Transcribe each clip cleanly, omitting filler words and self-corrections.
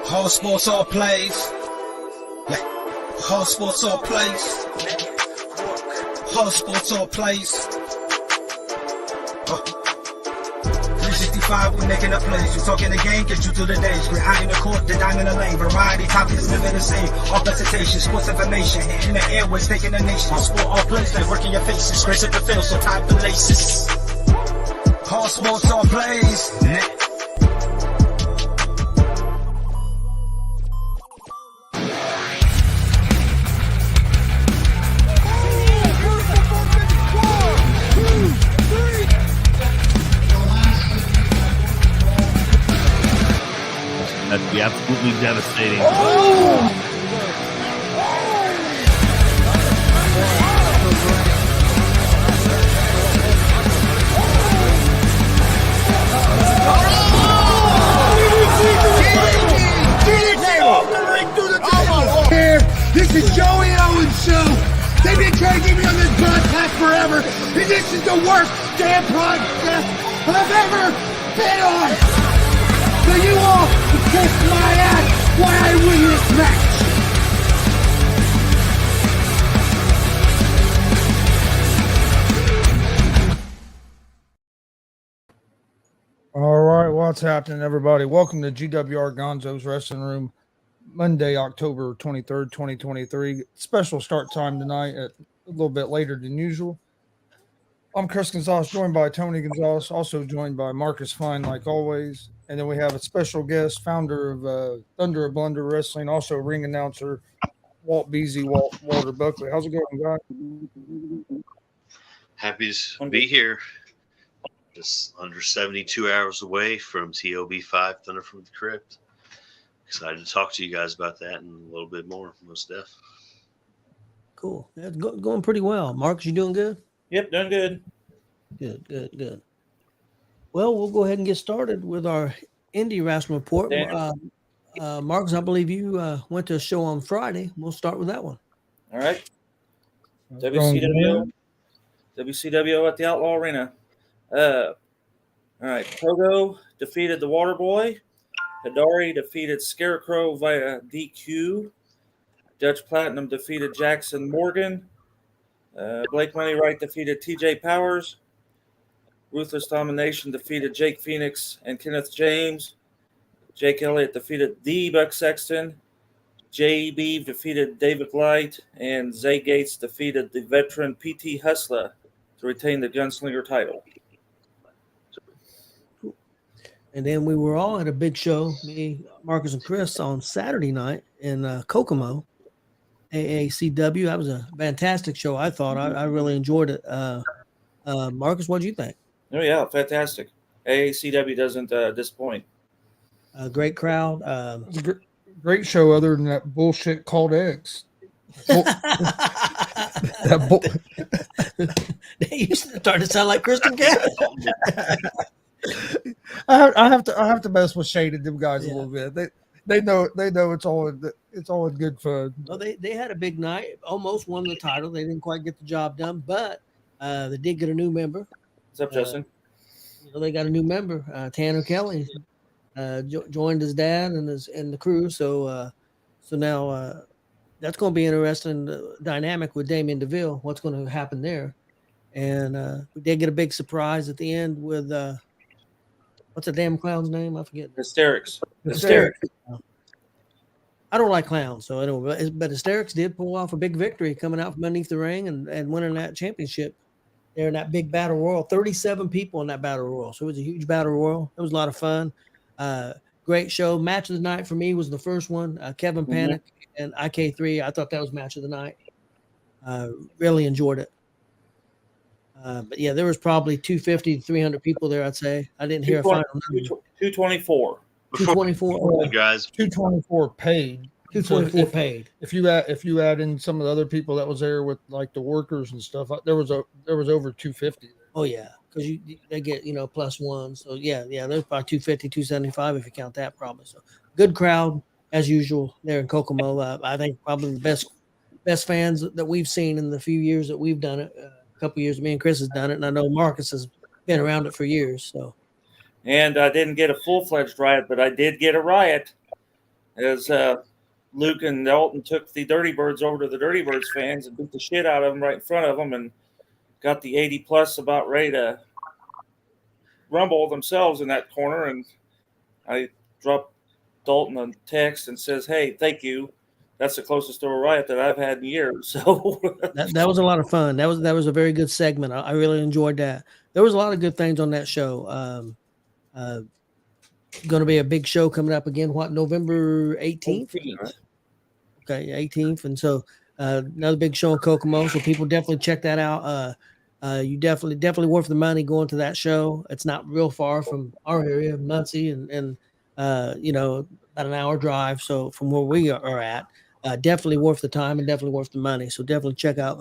Whole sports all plays. Yeah. Whole sports all plays. Whole sports all plays. 365, we making a plays. You talking the game, get you through the days. We're high in the court, the dime in the lane. Variety topics, living the same. All presentation, sports information. Hitting the airways, taking the nation. Sport all plays, like working your faces. Grace at the field, so tie the laces. Whole sports all plays. That'd be absolutely devastating. This is Joey Owens' show. They've been trying to get me on this podcast forever, and this is the worst damn podcast I've ever been on. So you all can kiss my ass while I win this match. All right, what's happening, everybody? Welcome to GWR Gonzo'S Wrestling Room, Monday, October 23rd, 2023. Special start time tonight at a little bit later than usual. I'm Chris Gonzo'S, joined by Tony Gonzo'S, also joined by Marcus Fine, like always. And then we have a special guest, founder of Thunder of Blunder Wrestling, also ring announcer, Walter Buckley. How's it going, guys? Happy to be here. Just under 72 hours away from TOB5, Thunder from the Crypt. Excited to talk to you guys about that and a little bit more, most def. Cool. That's going pretty well. Marcus, you doing good? Yep, doing good. Good. Well, we'll go ahead and get started with our indie wrestling report. Marcus, I believe you went to a show on Friday. We'll start with that one. All right. WCW at the Outlaw Arena. All right. Togo defeated the Waterboy. Hidari defeated Scarecrow via DQ. Dutch Platinum defeated Jackson Morgan. Blake Moneyright defeated TJ Powers. Ruthless Domination defeated Jake Phoenix and Kenneth James. Jake Elliott defeated the Buck Sexton. JB defeated David Light. And Zay Gates defeated the veteran PT Hustler to retain the Gunslinger title. And then we were all at a big show, me, Marcus, and Chris, on Saturday night in Kokomo, AACW. That was a fantastic show, I thought. I really enjoyed it. Marcus, what did you think? Oh, yeah, fantastic. AACW doesn't disappoint. A great crowd. It's a great show other than that bullshit called X. They used to start to sound like Kristen Gadd. I have to mess with Shaded them guys a little bit. They know it's all in good fun. Well, they had a big night, almost won the title. They didn't quite get the job done, but they did get a new member. What's up, Justin? They got a new member, Tanner Kelly, joined his dad and the crew. So now that's going to be interesting dynamic with Damien DeVille. What's going to happen there? And we did get a big surprise at the end with what's the damn clown's name? I forget. Hysterics. I don't like clowns, so anyway, but Hysterics did pull off a big victory coming out from underneath the ring and winning that championship there in that big battle royal. 37 people in that battle royal, so it was a huge battle royal. It was a lot of fun. Great show. Match of the night for me was the first one. Kevin Panic and IK3. I thought that was match of the night. Really enjoyed it. But yeah, there was probably 250 to 300 people there, I'd say. I didn't hear a final number. 224. 224 guys. 224 paid. 224 paid. If you add in some of the other people that was there with like the workers and stuff, there was over 250. Oh yeah, because they get plus one. So yeah, there's probably 250, 275 if you count that probably. So good crowd as usual there in Kokomo. I think probably the best fans that we've seen in the few years that we've done it. A couple of years, me and Chris has done it, and I know Marcus has been around it for years. So, and I didn't get a full-fledged riot, but I did get a riot. as Luke and Dalton took the Dirty Birds over to the Dirty Birds fans and beat the shit out of them right in front of them and got the 80+ about ready to rumble themselves in that corner. And I dropped Dalton a text and says, "Hey, thank you. That's the closest to a riot that I've had in years." So that was a lot of fun. That was a very good segment. I really enjoyed that. There was a lot of good things on that show. Going to be a big show coming up again. What, November 18th? Okay, 18th, and so another big show in Kokomo. So people definitely check that out. You definitely worth the money going to that show. It's not real far from our area, Muncie, and about an hour drive. So from where we are at, definitely worth the time and definitely worth the money. So definitely check out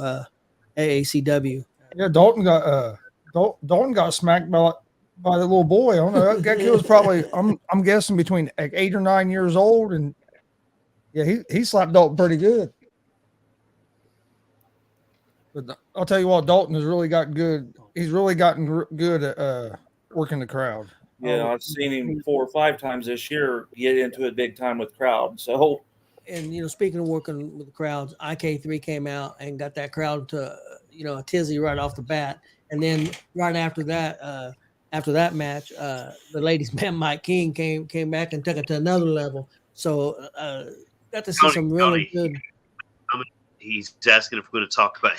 AACW. Yeah, Dalton got smacked by the little boy. I don't know. That kid was probably I'm guessing between like 8 or 9 years old, and yeah, he slapped Dalton pretty good. But I'll tell you what, Dalton has really got good. He's really gotten good at working the crowd. Yeah, I've seen him 4 or 5 times this year get into it big time with crowd. So, and speaking of working with the crowds, IK3 came out and got that crowd to a tizzy right off the bat, and then right after that match, the ladies' man Mike King came back and took it to another level. So got to see some really good. He's asking if we're going to talk about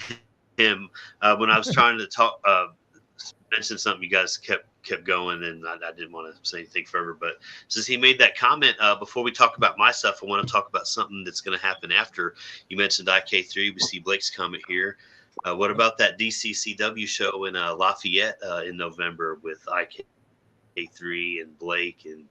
him. When I was trying to mention something, you guys kept going, and I didn't want to say anything further. But since he made that comment, before we talk about my stuff, I want to talk about something that's going to happen after. You mentioned IK3. We see Blake's comment here. What about that DCCW show in Lafayette in November with IK3 and Blake and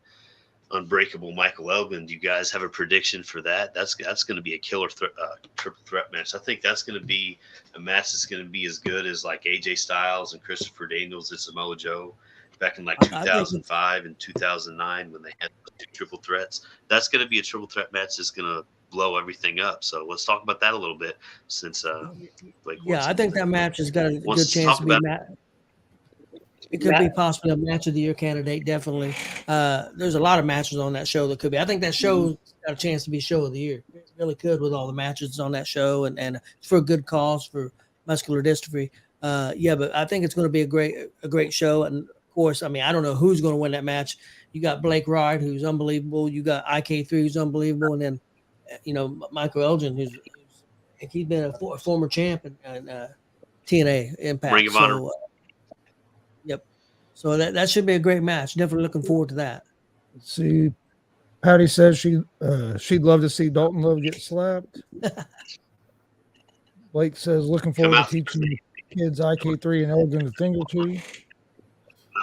Unbreakable Michael Elgin? Do you guys have a prediction for that? That's going to be a killer triple threat match. I think that's going to be a match that's going to be as good as like AJ Styles and Christopher Daniels and Samoa Joe back in like 2005 and 2009 when they had two triple threats. That's going to be a triple threat match that's going to blow everything up. So let's talk about that a little bit since Blake. Yeah, I think that match has got a good chance to be It could be possibly a match of the year candidate. Definitely. There's a lot of matches on that show that could be. I think that show's got a chance to be show of the year. It really could with all the matches on that show and for a good cause for muscular dystrophy. But I think it's going to be a great show. And of course, I mean, I don't know who's going to win that match. You got Blake Wright, who's unbelievable. You got IK3, who's unbelievable. And then, Michael Elgin, he's been a former champ in TNA Impact. Ring of Honor. Yep. So that should be a great match. Definitely looking forward to that. Let's see. Patty says she'd love to see Dalton Love get slapped. Blake says looking forward to teaching kids IK3 and Elgin a thing or two.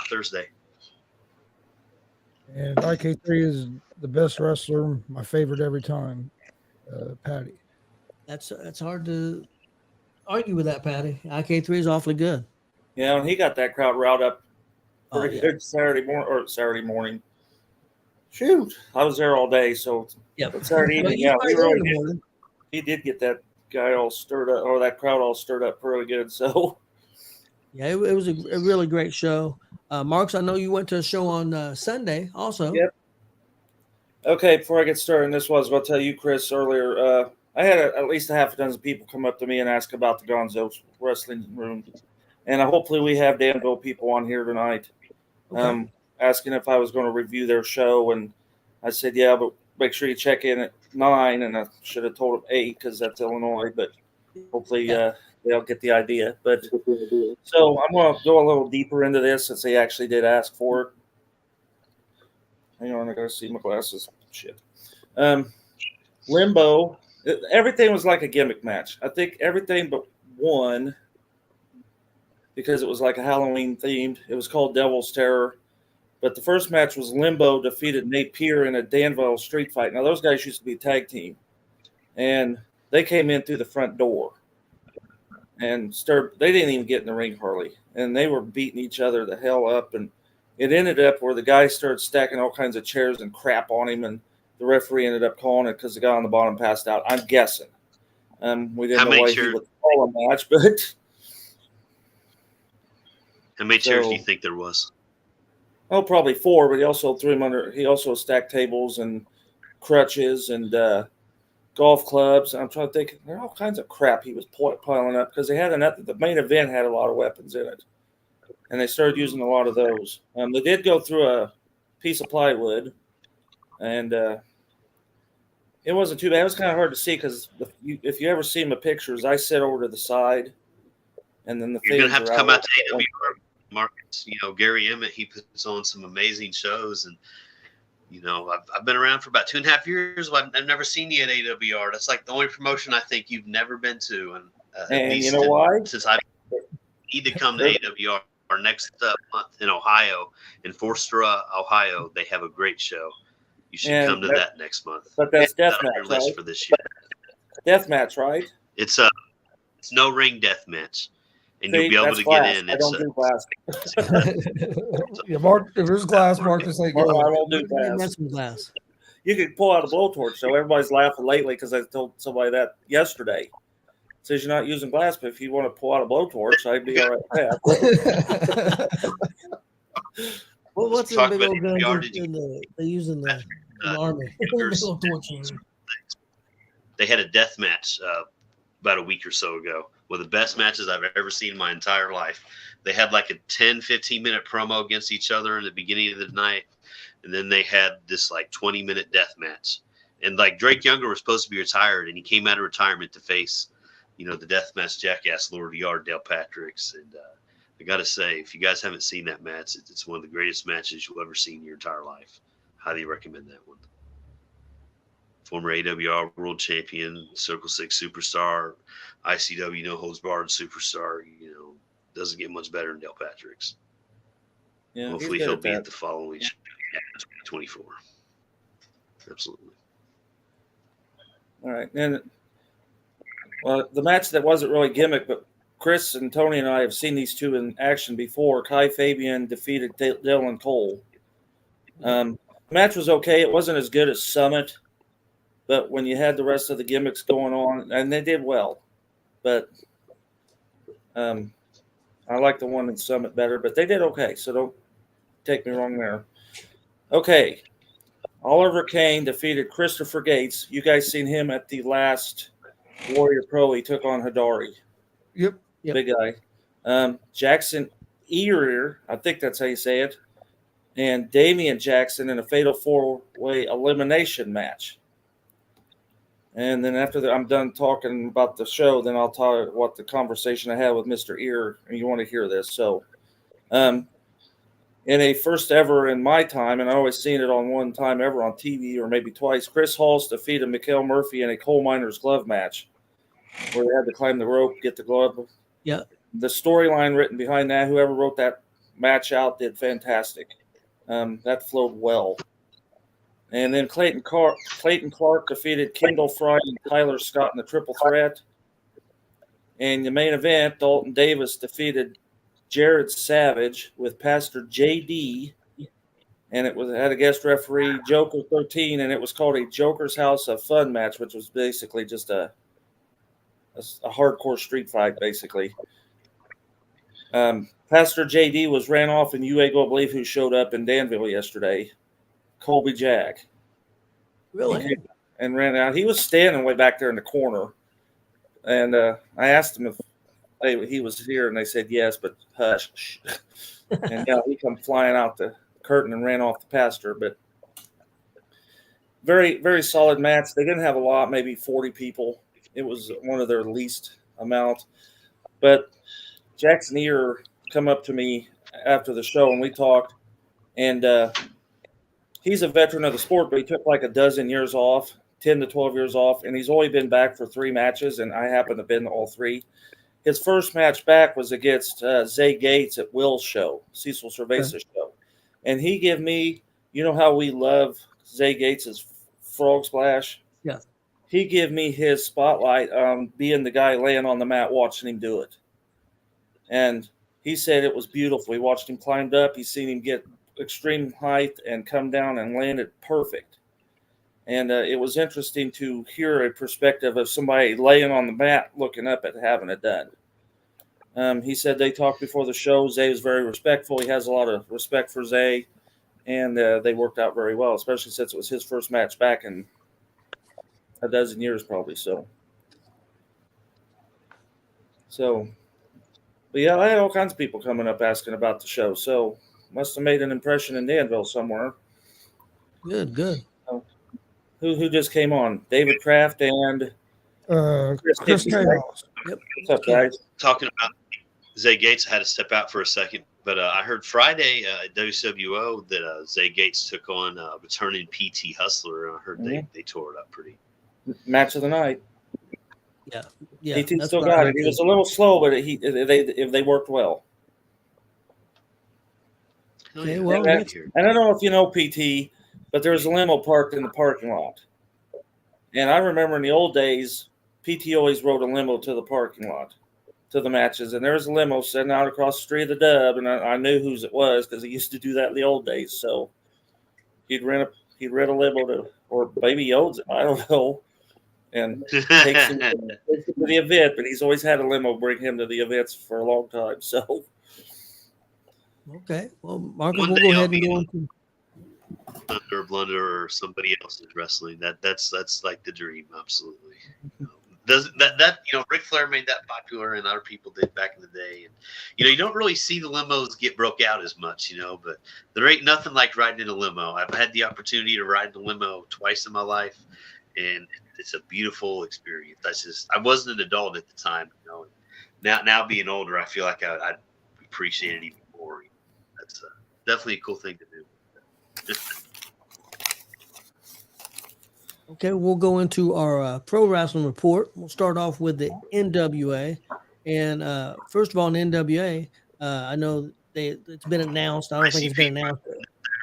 Thursday. And IK3 is the best wrestler, my favorite every time. Patty. That's hard to argue with that, Patty. IK3 is awfully good. Yeah, and he got that crowd riled up pretty good Saturday morning. Shoot, I was there all day, so Saturday evening, he did get that guy all stirred up, or that crowd all stirred up pretty good. So, yeah, it was a really great show. Marks, I know you went to a show on Sunday also. Yep. Okay, before I get started, I'll tell you, Chris, earlier, I had at least a half a dozen people come up to me and ask about the Gonzo'S wrestling room. And hopefully we have Danville people on here tonight asking if I was going to review their show. And I said, yeah, but make sure you check in at 9. And I should have told them 8 because that's Illinois. But hopefully they'll get the idea. But so I'm going to go a little deeper into this since they actually did ask for it. Hang on, I got to see my glasses. Shit. Limbo. Everything was like a gimmick match. I think everything but one, because it was like a Halloween themed. It was called Devil's Terror. But the first match was Limbo defeated Nate Pierre in a Danville street fight. Now, those guys used to be a tag team. And they came in through the front door. And they didn't even get in the ring hardly. And they were beating each other the hell up. And it ended up where the guy started stacking all kinds of chairs and crap on him. And the referee ended up calling it because the guy on the bottom passed out. I'm guessing. We didn't know why he would call a match, but... How many chairs do you think there was? Oh, probably 4, but he also threw him under. He also stacked tables and crutches and golf clubs. I'm trying to think. There are all kinds of crap he was piling up because the main event had a lot of weapons in it, and they started using a lot of those. They did go through a piece of plywood, and it wasn't too bad. It was kind of hard to see because if you ever see my pictures, I sit over to the side, and then you're gonna have to come out to AWR markets. Gary Emmett, he puts on some amazing shows, and I've been around for about 2.5 years. I've never seen you at AWR. That's like the only promotion I think you've never been to, and at least you know why? Since I need to come to AWR next month in Ohio, in Forster, Ohio, they have a great show. You should come to that next month. But that's deathmatch, right? For this year. Deathmatch, right? It's no ring deathmatch, and you'll be able to glass. get in. I don't do glass. Yeah, Mark. If there's glass, Marcus ain't I going. won't do glass. That's some glass. You could pull out a blowtorch. So everybody's laughing lately because I told somebody that yesterday. Says you're not using glass, but if you want to pull out a blowtorch, I'd be all right with that. Well, what's the big old guns they use in the army? They had a death match about a week or so ago. One of the best matches I've ever seen in my entire life. They had like a 10-15 minute promo against each other in the beginning of the night, and then they had this like 20-minute death match. And like Drake Younger was supposed to be retired, and he came out of retirement to face, the death match jackass Lord Yard, Dale Patrick's. And I got to say, if you guys haven't seen that match, it's one of the greatest matches you'll ever see in your entire life. Highly recommend that one. Former AWR World Champion, Circle 6 Superstar, ICW No Holds Barred Superstar. Doesn't get much better than Dale Patrick's. Yeah, hopefully he'll be at the following 24. Absolutely. All right, and the match that wasn't really gimmick, but Chris and Tony and I have seen these two in action before. Kai Fabian defeated Dylan Cole. The match was okay. It wasn't as good as Summit, but when you had the rest of the gimmicks going on, and they did well. But I like the one in Summit better, but they did okay, so don't take me wrong there. Okay. Oliver Kane defeated Christopher Gates. You guys seen him at the last Warrior Pro. He took on Hidari. Yep. Big guy. Jackson Ear, I think that's how you say it, and Damian Jackson in a fatal 4-way elimination match. And then after I'm done talking about the show, then I'll talk what the conversation I had with Mr. Ear, and you want to hear this. So, in a first ever in my time, and I always seen it on one time ever on TV or maybe twice, Chris Halls defeated Mikael Murphy in a coal miner's glove match where they had to climb the rope, get the glove. Yeah. The storyline written behind that, whoever wrote that match out did fantastic. That flowed well. And then Clayton Clark defeated Kendall Fry and Tyler Scott in the triple threat. And the main event, Dalton Davis defeated Jared Savage with Pastor JD, and it had a guest referee, Joker 13, and it was called a Joker's House of Fun match, which was basically just a hardcore street fight, basically. Pastor JD was ran off in Uego, I believe, who showed up in Danville yesterday. Colby Jack. Really? And ran out. He was standing way back there in the corner. And I asked him if he was here, and they said yes, but hush. And he come flying out the curtain and ran off the pastor. But very, very solid match. They didn't have a lot, maybe 40 people. It was one of their least amount. But Jackson Ear come up to me after the show, and we talked. And he's a veteran of the sport, but he took like a dozen years off, 10 to 12 years off, and he's only been back for 3 matches, and I happen to have been to all 3. His first match back was against Zay Gates at Will's show, Cecil Cerveza's show. And he gave me, you know how we love Zay Gates' frog splash? Yeah. He gave me his spotlight on being the guy laying on the mat watching him do it. And he said it was beautiful. He watched him climb up. He's seen him get extreme height and come down and land it perfect. And it was interesting to hear a perspective of somebody laying on the mat looking up at having it done. He said they talked before the show. Zay was very respectful. He has a lot of respect for Zay. and they worked out very well, especially since it was his first match back in a dozen years, probably. So, but yeah, I had all kinds of people coming up asking about the show. So, must have made an impression in Danville somewhere. Good. Who just came on? David Kraft and Chris Higby, right? Chaos. Yep. What's up, guys? Talking about Zay Gates, I had to step out for a second, but I heard Friday at WCWO that Zay Gates took on returning PT Hustler, and I heard they tore it up pretty. Match of the night. Yeah. PT still got it. He was a little slow, but they worked well. Okay, well, And I don't know if you know PT, but there was a limo parked in the parking lot. And I remember in the old days, PT always rode a limo to the parking lot, to the matches. And there was a limo sitting out across the street of the Dub, and I knew whose it was because he used to do that in the old days. So he'd rent a limo to, or maybe he owns it, I don't know, and takes him to the event. But he's always had a limo bring him to the events for a long time. So. Okay. Well, Marcus, we'll go ahead and go on. Blunder or somebody else is wrestling. That's like the dream, absolutely. Doesn't that Ric Flair made that popular, and other people did back in the day. And you don't really see the limos get broke out as much, but there ain't nothing like riding in a limo. I've had the opportunity to ride in a limo twice in my life, and it's a beautiful experience. I wasn't an adult at the time, Now being older, I feel like I'd appreciate it even more. That's definitely a cool thing to do. Okay, we'll go into our pro wrestling report. We'll start off with the NWA. And first of all, in NWA, I know it's been announced. I don't think it's been announced.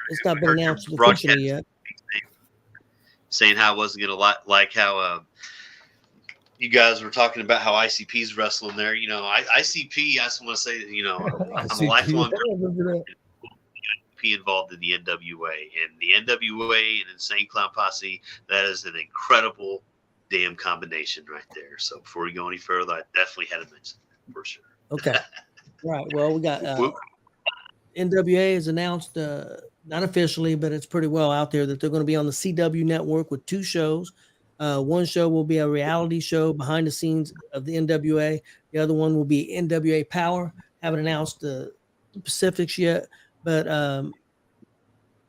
It's not been announced officially yet. Saying how I wasn't going to like how you guys were talking about how ICP's wrestling there. ICP, I just want to say that, I'm a lifelong involved in the NWA, and the NWA and Insane Clown Posse, that is an incredible damn combination right there. So before we go any further, I definitely had to mention that for sure. Okay. Right. Well, we got NWA has announced, not officially, but it's pretty well out there that they're going to be on the CW network with 2 shows. One show will be a reality show behind the scenes of the NWA. The other one will be NWA Power. Haven't announced the specifics yet. But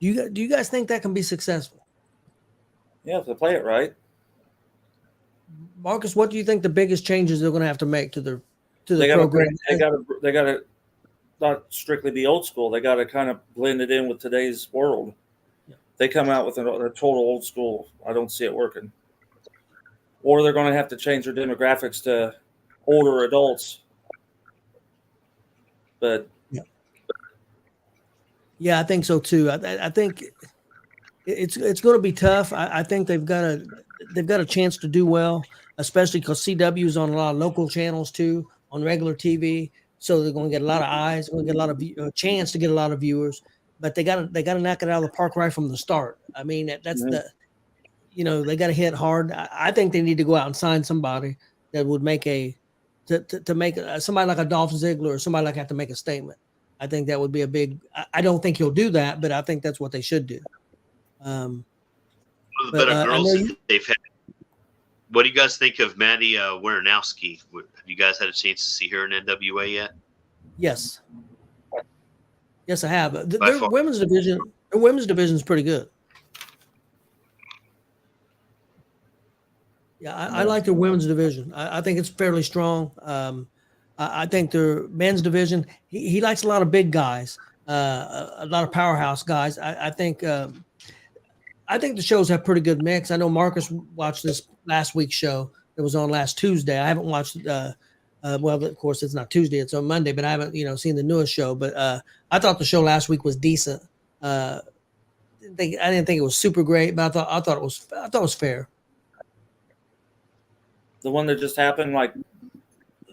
do you guys think that can be successful? Yeah, if they play it right. Marcus, what do you think the biggest changes they're going to have to make to the program? They got to not strictly be old school. They got to kind of blend it in with today's world. Yeah. They come out with a total old school. I don't see it working. Or they're going to have to change their demographics to older adults. But yeah, I think so too. I think it's going to be tough. I think they've got a chance to do well, especially because CW is on a lot of local channels too, on regular TV. So they're going to get a lot of eyes. Going to get a lot of chance to get a lot of viewers. But they got to knock it out of the park right from the start. I mean, that's they got to hit hard. I think they need to go out and sign somebody that would make somebody like a Dolph Ziggler or somebody like that to make a statement. I think that would be a big. I don't think he'll do that, but I think that's what they should do. One of the better girls they've had. What do you guys think of Maddie Waranowski? Have you guys had a chance to see her in NWA yet? Yes, I have. Their women's division is pretty good. Yeah, I like their women's division. I think it's fairly strong. I think their men's division, he likes a lot of big guys, a lot of powerhouse guys. I think the shows have pretty good mix. I know Marcus watched this last week's show that was on last Tuesday. I haven't watched well, of course it's not Tuesday, it's on Monday, but I haven't seen the newest show. But I thought the show last week was decent. I didn't think it was super great, but I thought it was fair. The one that just happened, like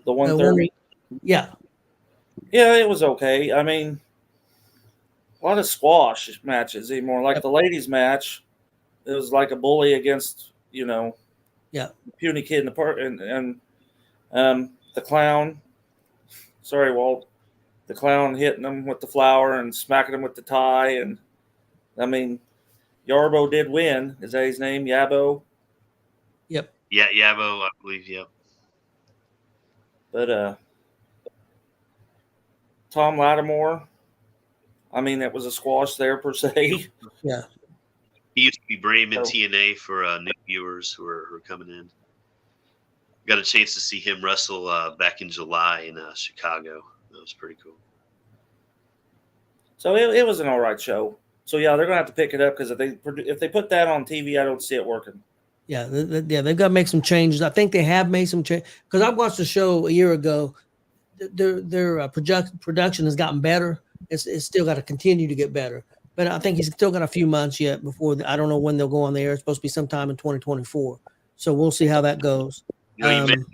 the 130. Yeah, it was okay. I mean, a lot of squash matches anymore. Like the ladies' match, it was like a bully against puny kid in the park, and the clown. Sorry, Walt. The clown hitting him with the flower and smacking him with the tie, and I mean, Yarbo did win. Is that his name? Yabo? Yep. Yeah, Yabo, I believe. Yep. But Tom Lattimore, I mean, that was a squash there per se. Yeah. He used to be Bremen Oh. TNA for new viewers who are coming in. Got a chance to see him wrestle back in July in Chicago. That was pretty cool. So it was an all right show. So yeah, they're gonna have to pick it up because if they put that on TV, I don't see it working. Yeah, they've got to make some changes. I think they have made some change because I watched the show a year ago. Their production has gotten better. It's still got to continue to get better, but I think he's still got a few months yet before. I don't know when they'll go on the air. It's supposed to be sometime in 2024. So we'll see how that goes. You mentioned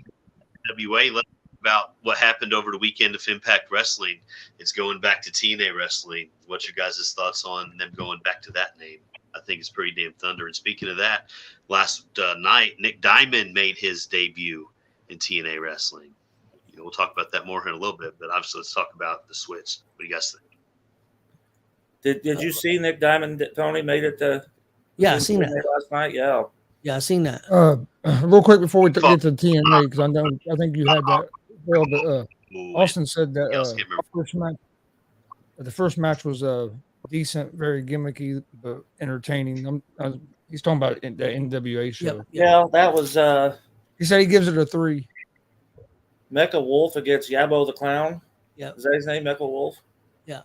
WA. Let's talk about what happened over the weekend of Impact Wrestling. It's going back to TNA Wrestling. What's your guys' thoughts on them going back to that name? I think it's pretty damn thunder. And speaking of that, last night, Nick Diamond made his debut in TNA Wrestling. We'll talk about that more in a little bit, but obviously let's talk about the switch. What do you guys think? Did you see Nick Diamond, Tony, made it to Yeah, I seen that last night? Yeah. Yeah, I seen that. Real quick before we get to TNA, because I think you had that. Well, but Austin said that the first match was decent, very gimmicky, but entertaining. He's talking about the NWA show. Yep. Yeah, that was. He said he gives it a 3. Mecha Wolf against Yabo the Clown. Yeah. Is that his name, Mecha Wolf? Yeah.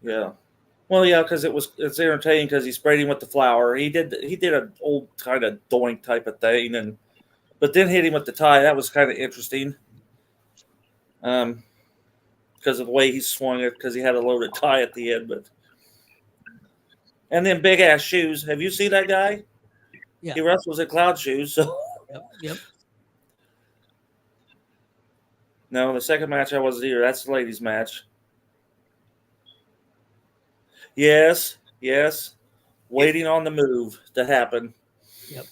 Yeah. Well, yeah, because it's entertaining because he sprayed him with the flour. He did an old kind of doink type of thing, but then hit him with the tie. That was kind of interesting. Because of the way he swung it, because he had a loaded tie at the end. And then big ass shoes. Have you seen that guy? Yeah. He wrestles in cloud shoes. So. Yep. No, the second match I wasn't here. That's the ladies' match. Yes. Waiting on the move to happen. Yep.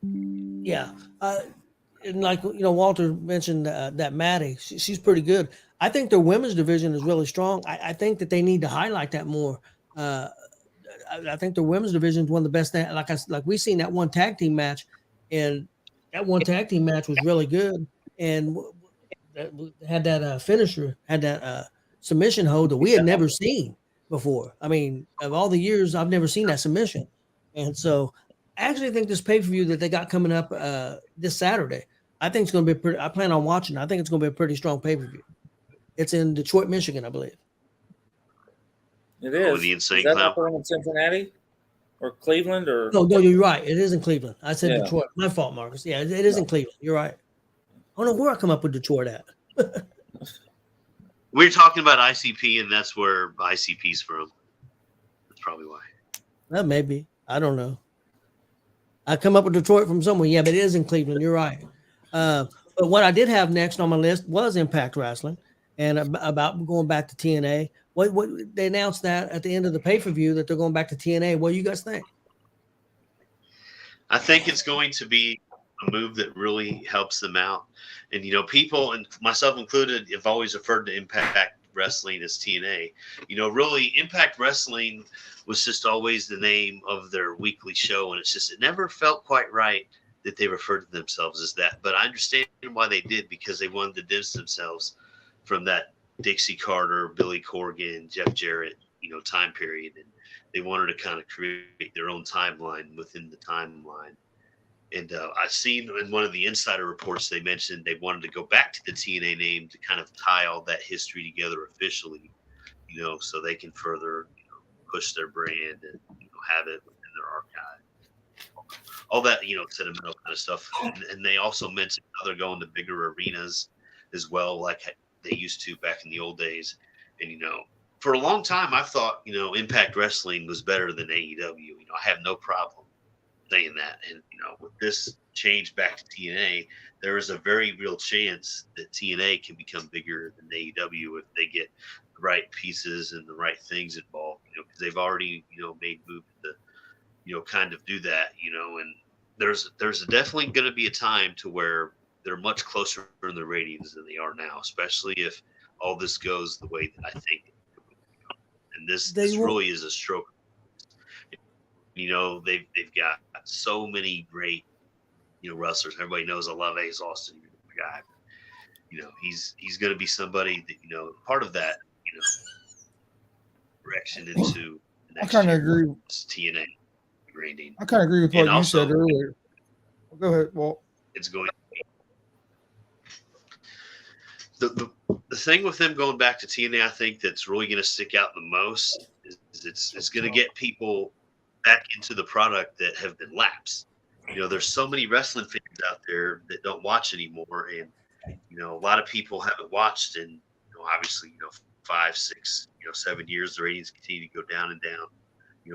Yeah. And like Walter mentioned that Maddie, she's pretty good. I think their women's division is really strong. I think that they need to highlight that more. I think the women's division is one of the best. Like we seen that one tag team match, and that one tag team match was really good. And had that finisher, had that submission hold that we had never seen before. I mean, of all the years, I've never seen that submission. And so I actually think this pay-per-view that they got coming up this Saturday, I think it's going to be pretty. I plan on watching. I think it's going to be a pretty strong pay-per-view. It's in Detroit, Michigan, I believe. It is. The Insane Is that Clown? not the one in Cincinnati or Cleveland or? No, you're right. It is in Cleveland. I said Detroit. My fault, Marcus. Yeah, it is in Cleveland. You're right. I don't know where I come up with Detroit at. We're talking about ICP, and that's where ICP's from. That's probably why. Well, maybe. I don't know. I come up with Detroit from somewhere. Yeah, but it is in Cleveland. You're right. But what I did have next on my list was Impact Wrestling and about going back to TNA. What they announced that at the end of the pay-per-view that they're going back to TNA. What do you guys think? I think it's going to be a move that really helps them out. And, people, and myself included, have always referred to Impact Wrestling as TNA. Really, Impact Wrestling was just always the name of their weekly show. And it never felt quite right that they referred to themselves as that. But I understand why they did, because they wanted to distance themselves from that Dixie Carter, Billy Corgan, Jeff Jarrett, time period. And they wanted to kind of create their own timeline within the timeline. And I've seen in one of the insider reports, they mentioned they wanted to go back to the TNA name to kind of tie all that history together officially, so they can further push their brand and have it within their archive. All that, sentimental kind of stuff. And they also mentioned how they're going to bigger arenas as well, like they used to back in the old days. And, for a long time, I thought, Impact Wrestling was better than AEW. I have no problem saying that. And, with this change back to TNA, there is a very real chance that TNA can become bigger than AEW if they get the right pieces and the right things involved, because they've already, made moves to, kind of do that, and there's definitely going to be a time to where they're much closer in the ratings than they are now, especially if all this goes the way that I think. And this really is a stroke they've got so many great, wrestlers. Everybody knows I love Ace Austin, guy. He's going to be somebody that, part of that, direction into I kind of agree. TNA branding. I kind of agree with what you said earlier. Go ahead, Walt. It's going the thing with them going back to TNA, I think that's really going to stick out the most is it's going to get people back into the product that have been lapsed. There's so many wrestling fans out there that don't watch anymore, and a lot of people haven't watched, and obviously 5, 6, 7 years, the ratings continue to go down and down,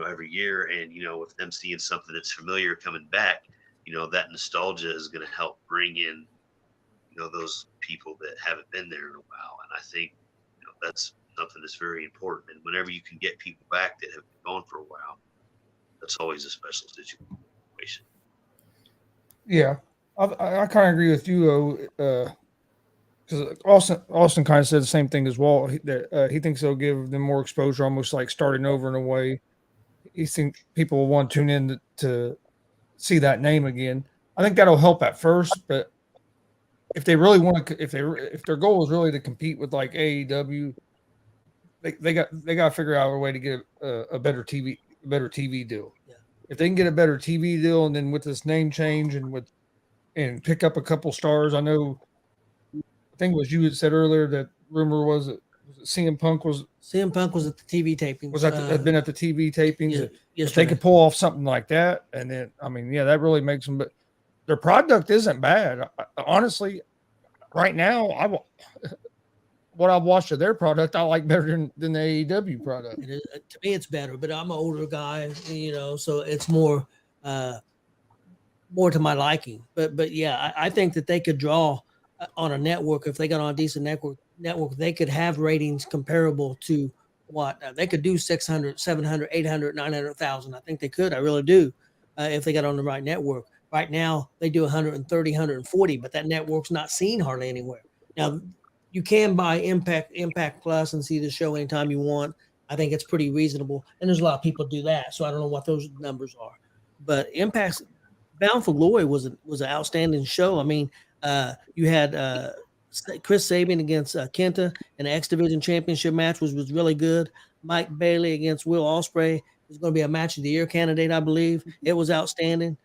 every year, and with them seeing something that's familiar coming back, that nostalgia is going to help bring in those people that haven't been there in a while. And I think that's something that's very important. And whenever you can get people back that have been gone for a while, that's always a special situation. Yeah, I kind of agree with you, because Austin kind of said the same thing as well. He thinks it'll give them more exposure, almost like starting over in a way. He thinks people will want to tune in to see that name again. I think that'll help at first, but if they really want to, if their goal is really to compete with like AEW, they got to figure out a way to get a better TV deal. Yeah. If they can get a better TV deal, and then with this name change and pick up a couple stars, I think it was you that said earlier that rumor was that CM Punk was at the TV tapings. Had been at the TV tapings. Yeah, if they could pull off something like that, and then that really makes them. But their product isn't bad, honestly. Right now, what I've watched of their product, I like better than the AEW product. To me, it's better. But I'm an older guy, so it's more to my liking. But yeah, I think that they could draw on a network. If they got on a decent network, they could have ratings comparable to what they could do 600, 700, 800, 900,000. I think they could. I really do. If they got on the right network. Right now, they do 130, 140, but that network's not seen hardly anywhere. Now, you can buy Impact Plus and see the show anytime you want. I think it's pretty reasonable. And there's a lot of people do that. So I don't know what those numbers are. But Impact's Bound for Glory was an outstanding show. I mean, you had Chris Sabin against Kenta in the X Division Championship match, which was really good. Mike Bailey against Will Ospreay is going to be a match of the year candidate, I believe. It was outstanding.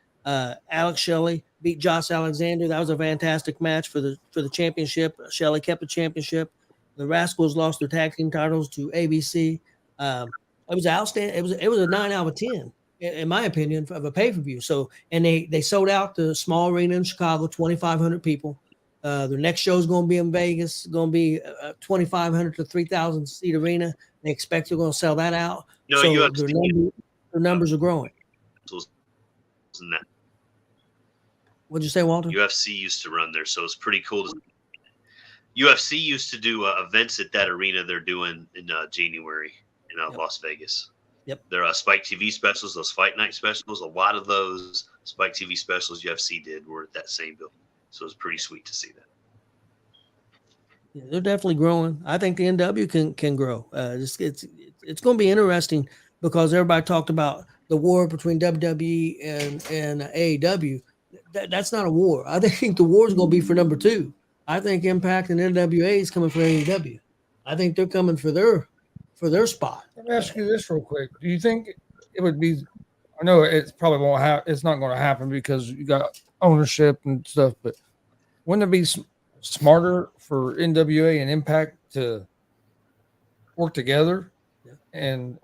Alex Shelley beat Josh Alexander. That was a fantastic match for the championship. Shelley kept the championship. The Rascals lost their tag team titles to ABC. It was outstanding. It was a 9 out of 10, in my opinion, of a pay-per-view. So, and they sold out the small arena in Chicago, 2,500 people. Their next show is going to be in Vegas. Going to be 2,500 to 3,000 seat arena. They expect they're going to sell that out. No, so their numbers are growing. That. What'd you say, Walter? UFC used to run there, so it's pretty cool. UFC used to do events at that arena they're doing in January in Las Vegas. Yep. There are Spike TV specials, those fight night specials. A lot of those Spike TV specials UFC did were at that same building. So it's pretty sweet to see that. Yeah, they're definitely growing. I think the NW can grow. It's going to be interesting because everybody talked about the war between WWE and AEW. That's not a war. I think the war is going to be for number 2. I think Impact and NWA is coming for AEW. I think they're coming for their spot. Let me ask you this real quick. Do you think it would be? I know it probably won't happen. It's not going to happen because you got ownership and stuff. But wouldn't it be smarter for NWA and Impact to work together? Yeah. And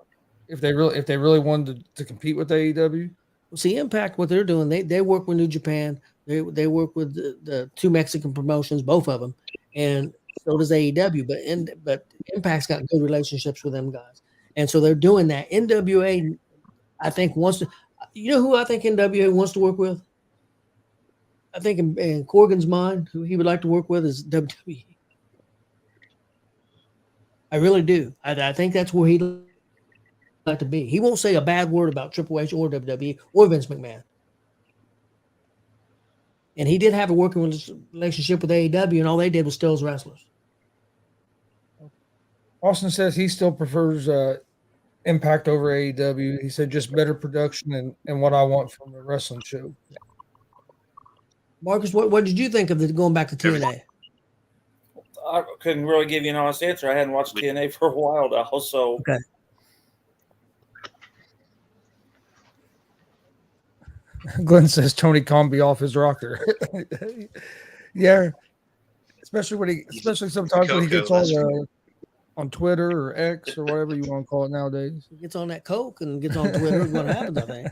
if they really wanted to compete with AEW? Well, see, Impact, what they're doing, they work with New Japan. They work with the 2 Mexican promotions, both of them, and so does AEW. But Impact's got good relationships with them guys, and so they're doing that. NWA, I think, wants to. You know who I think NWA wants to work with? I think in Corgan's mind, who he would like to work with is WWE. I really do. I think that's where he'd like to be. He won't say a bad word about Triple H or WWE or Vince McMahon. And he did have a working relationship with AEW, and all they did was steal his wrestlers. Austin says he still prefers Impact over AEW. He said just better production and what I want from a wrestling show. Marcus, what did you think of going back to TNA? I couldn't really give you an honest answer. I hadn't watched TNA for a while now, so okay. Glenn says Tony Khan be off his rocker. Yeah, especially sometimes when he gets on Twitter or X or whatever you want to call it nowadays. He gets on that coke and gets on Twitter. Is what happens, I think.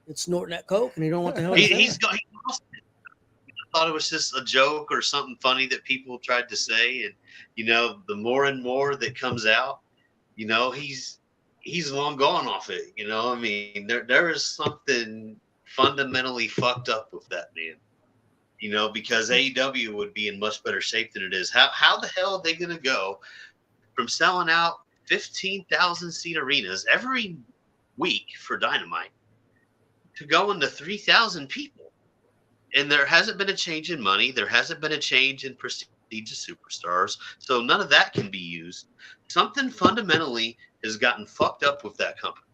It's snorting that coke and he don't know what the hell he lost it. I thought it was just a joke or something funny that people tried to say, and the more and more that comes out, he's long gone off it. I mean, there is something fundamentally fucked up with that man. Because AEW would be in much better shape than it is. How the hell are they going to go from selling out 15,000 seat arenas every week for Dynamite to going to 3,000 people? And there hasn't been a change in money. There hasn't been a change in prestigious superstars. So none of that can be used. Something fundamentally has gotten fucked up with that company.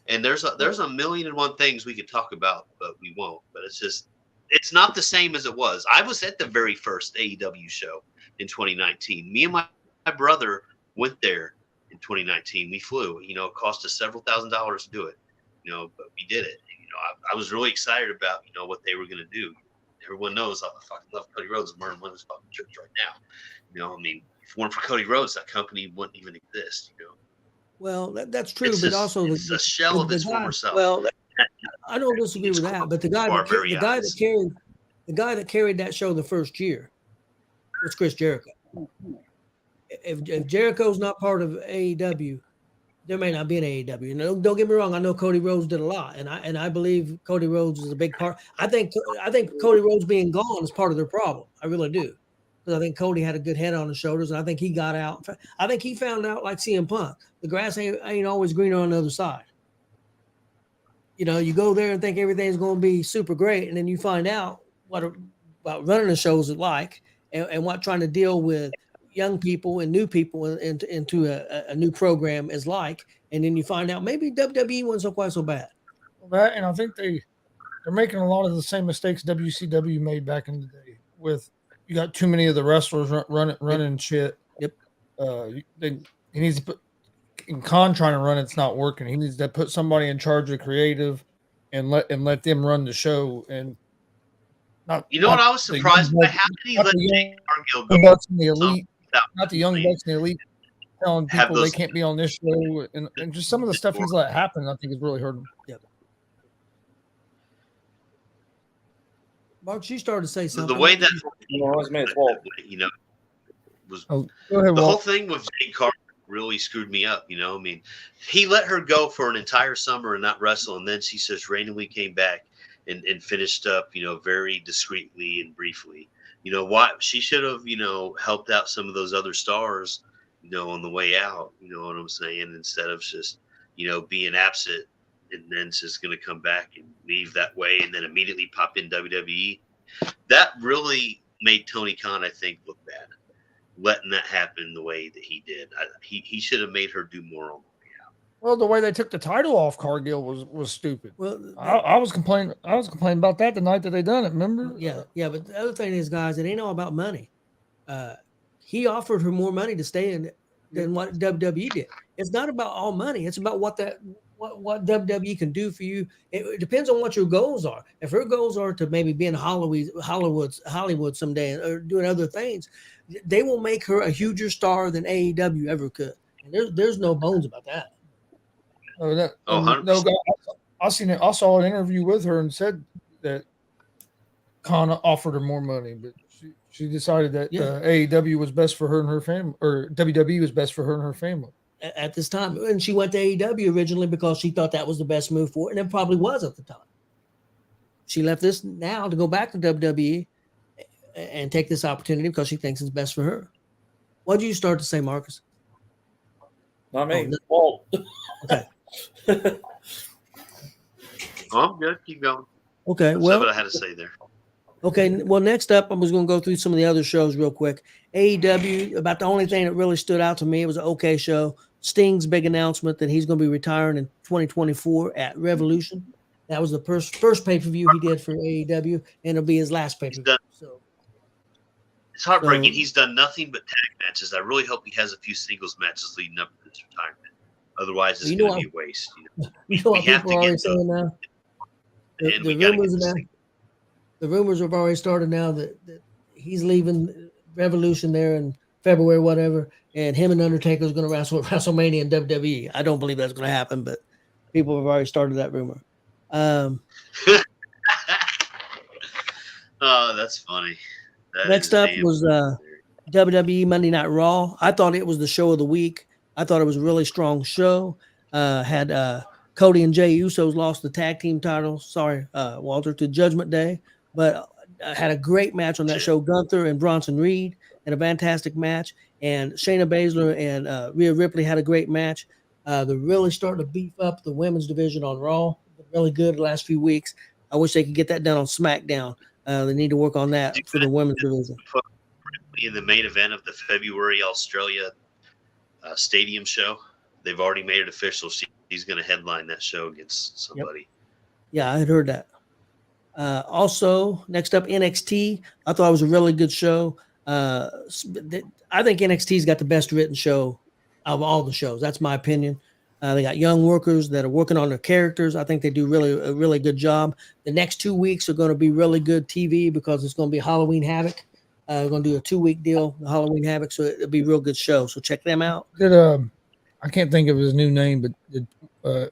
And there's a million and one things we could talk about, but we won't. But it's not the same as it was. I was at the very first AEW show in 2019. Me and my brother went there in 2019. We flew. It cost us several $1,000s to do it. But we did it. I was really excited about what they were going to do. Everyone knows I fucking love Cody Rhodes and Martin Luther's fucking church right now. I mean, if it weren't for Cody Rhodes, that company wouldn't even exist. Well, that's true, but also it's a shell of its former self. Well, I don't disagree with that, but the guy that carried that show the first year was Chris Jericho. If Jericho's not part of AEW, there may not be an AEW. Don't get me wrong. I know Cody Rhodes did a lot, and I believe Cody Rhodes is a big part. I think Cody Rhodes being gone is part of their problem. I really do, because I think Cody had a good head on his shoulders, and I think he got out. I think he found out, like CM Punk, the grass ain't always greener on the other side. You go there and think everything's going to be super great, and then you find out what running a show is like, and what trying to deal with young people and new people into a new program is like, and then you find out maybe WWE wasn't quite so bad. Well, that, and I think they're making a lot of the same mistakes WCW made back in the day. With you got too many of the wrestlers running shit. Yep. He needs to put in Khan trying to run. It's not working. He needs to put somebody in charge of creative and let them run the show. And not. What I was surprised by? How many let Jade Cargill go? Bucks in the elite. Not the young bucks in the elite telling people they can't be on this show, and just some of the stuff he's let happen, I think, has really hurt him. Yep. Mark, you started to say something. The way that was the whole thing with Jade Cargill really screwed me up. I mean, he let her go for an entire summer and not wrestle, and then she just randomly came back and finished up, very discreetly and briefly. Why she should have, helped out some of those other stars, on the way out. You know what I'm saying? Instead of just, being absent and then just going to come back and leave that way and then immediately pop in WWE. That really made Tony Khan, I think, look bad, letting that happen the way that he did. He should have made her do more on the way out. Well, the way they took the title off Cargill was stupid. Well, I was complaining about that the night that they done it. Remember? Yeah. But the other thing is, guys, it ain't all about money. He offered her more money to stay in than what WWE did. It's not about all money. It's about what WWE can do for you. It depends on what your goals are. If her goals are to maybe be in Hollywood someday or doing other things, they will make her a huger star than AEW ever could. And there's no bones about that. I saw an interview with her and said that Khan offered her more money, but she decided that AEW was best for her and her family, or WWE was best for her and her family at this time. And she went to AEW originally because she thought that was the best move for her, and it probably was at the time. She left this now to go back to WWE and take this opportunity because she thinks it's best for her. What did you start to say, Marcus? Not me. Oh, no. Okay. I'm good. Keep going. Okay. That's well, what I had to say there. Okay. Well, next up, I was going to go through some of the other shows real quick. AEW, about the only thing that really stood out to me, it was an okay show, Sting's big announcement that he's going to be retiring in 2024 at Revolution. That was the first pay-per-view he did for AEW, and it'll be his last pay-per-view. So it's heartbreaking. He's done nothing but tag matches. I really hope he has a few singles matches leading up to his retirement. Otherwise, it's going to be a waste. You know what people are already saying now? The rumors have already started now that he's leaving Revolution there in February, whatever, and him and Undertaker is going to wrestle at WrestleMania in WWE. I don't believe that's going to happen, but people have already started that rumor. Oh, that's funny. Next up was WWE Monday Night Raw. I thought it was the show of the week. I thought it was a really strong show. Had Cody and Jey Usos lost the tag team titles. Sorry, Walter, to Judgment Day. But had a great match on that show. Gunther and Bronson Reed had a fantastic match. And Shayna Baszler and Rhea Ripley had a great match. They're really starting to beef up the women's division on Raw. Been really good the last few weeks. I wish they could get that done on SmackDown. They need to work on that for the women's division. In the main event of the February Australia stadium show, they've already made it official. He's going to headline that show against somebody. Yep. Yeah, I had heard that. Also, next up, NXT. I thought it was a really good show. I think NXT's got the best written show of all the shows. That's my opinion. They got young workers that are working on their characters. I think they do a really good job. The next 2 weeks are going to be really good TV because it's going to be Halloween Havoc. We're going to do a 2-week deal, Halloween Havoc, so it'll be a real good show. So check them out. I can't think of his new name, but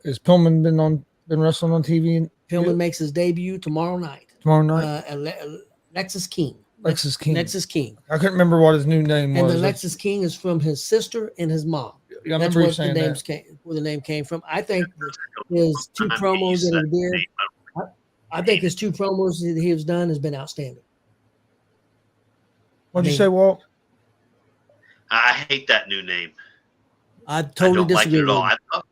has Pillman been wrestling on TV? Pillman makes his debut tomorrow night. Lexus King. Lexus King. I couldn't remember what his new name was. And the Lexus King is from his sister and his mom. Yeah, that's where the name came from. I think his two promos that he did. I think his two promos that he has done has been outstanding. What'd you say, Walt? I hate that new name. I totally disagree at all. I love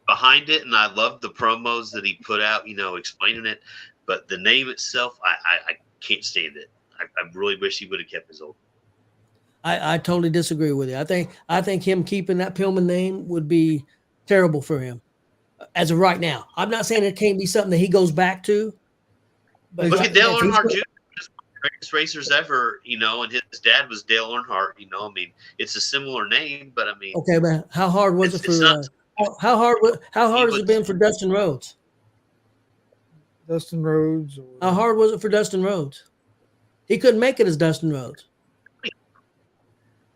behind it, and I love the promos that he put out, explaining it. But the name itself, I can't stand it. I really wish he would have kept his old. I totally disagree with you. I think him keeping that Pillman name would be terrible for him as of right now. I'm not saying it can't be something that he goes back to. But look at Dale Earnhardt Jr., one of the greatest racers ever, and his dad was Dale Earnhardt. It's a similar name, but okay, but how hard was it for? How hard has it been for Dustin Rhodes? How hard was it for Dustin Rhodes? He couldn't make it as Dustin Rhodes.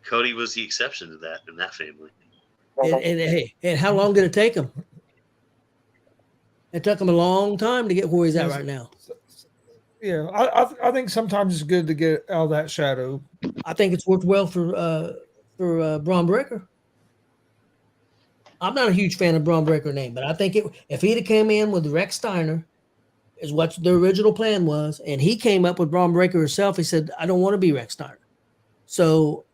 Cody was the exception to that in that family. And how long did it take him? It took him a long time to get where he's at right now. Yeah, I think sometimes it's good to get out of that shadow. I think it's worked well for Braun Breaker. I'm not a huge fan of Braun Breaker name, but I think if he'd have came in with Rex Steiner, is what the original plan was, and he came up with Braun Breaker himself. He said, "I don't want to be Rex Steiner." So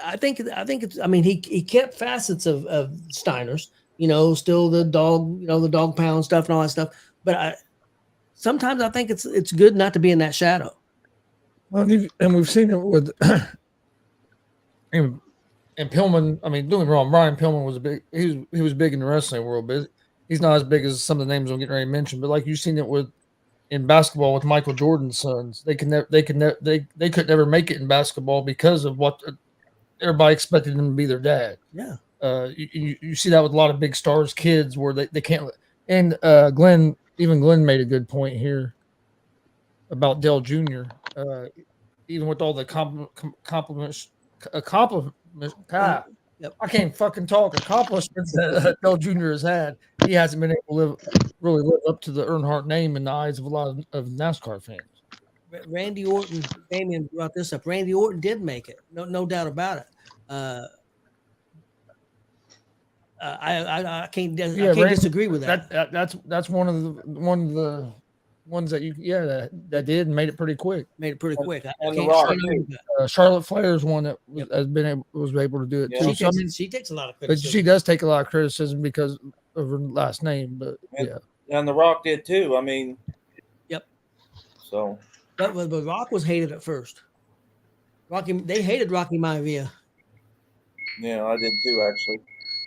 I think it's. He kept facets of Steiner's. Still the dog, the dog pound stuff and all that stuff. But sometimes I think it's good not to be in that shadow. Well, and we've seen it with and Pillman. Don't get me wrong, Brian Pillman was he was big in the wrestling world, but he's not as big as some of the names I'm getting ready to mention. But like you've seen it in basketball with Michael Jordan's sons, they could never make it in basketball because of what everybody expected them to be their dad. Yeah. You see that with a lot of big stars' kids where they can't. And Glenn made a good point here about Dale Jr. Even with all the accomplishments, I can't fucking talk. Accomplishments that Dale Jr. has had, he hasn't been able to really live up to the Earnhardt name in the eyes of a lot of NASCAR fans. Randy Orton, Damien brought this up. Randy Orton did make it, no doubt about it. I can't disagree with that. That's one of the ones that that did and made it pretty quick. Charlotte Flair's one that was able to do it too. She takes a lot of But criticism. she does take a lot of criticism because of her last name. But and The Rock did too. Yep. So, but Rock was hated at first. They hated Rocky Maivia. Yeah, I did too, actually.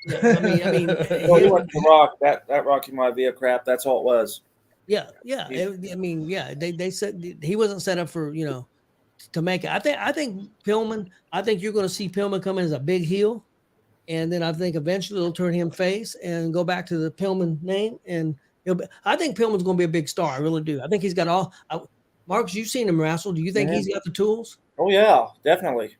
Yeah, I mean, Well, he went to The Rock. That Rocky Maivia crap. That's all it was. yeah. I mean, yeah. They said he wasn't set up for to make it. I think Pillman. I think you're going to see Pillman come in as a big heel, and then I think eventually they'll turn him face and go back to the Pillman name. And I think Pillman's going to be a big star. I really do. I think he's got all. Marcus, you've seen him wrestle. Do you think he's got the tools? Oh yeah, definitely.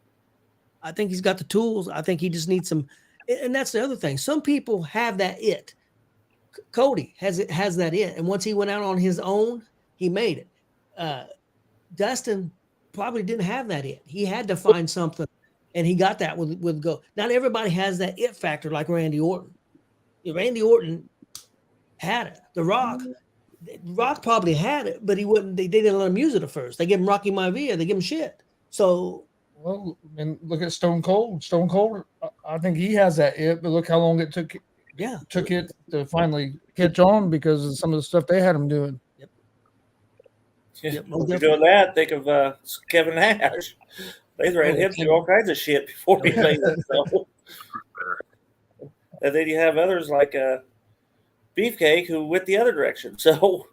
I think he's got the tools. I think he just needs some. And that's the other thing. Some people have that it. Cody has that it, and once he went out on his own, he made it. Dustin probably didn't have that it. He had to find something, and he got that with go. Not everybody has that it factor like Randy Orton. Randy Orton had it. The Rock probably had it, but he wouldn't. They didn't let him use it at first. They gave him Rocky Maivia. They gave him shit. So. Well, and look at Stone Cold. Stone Cold, I think he has that it, but look how long it took. Yeah, took it to finally catch on because of some of the stuff they had him doing. Yep. If you're doing that, think of Kevin Nash. They ran him through all kinds of shit before he made himself. And then you have others like Beefcake who went the other direction. So,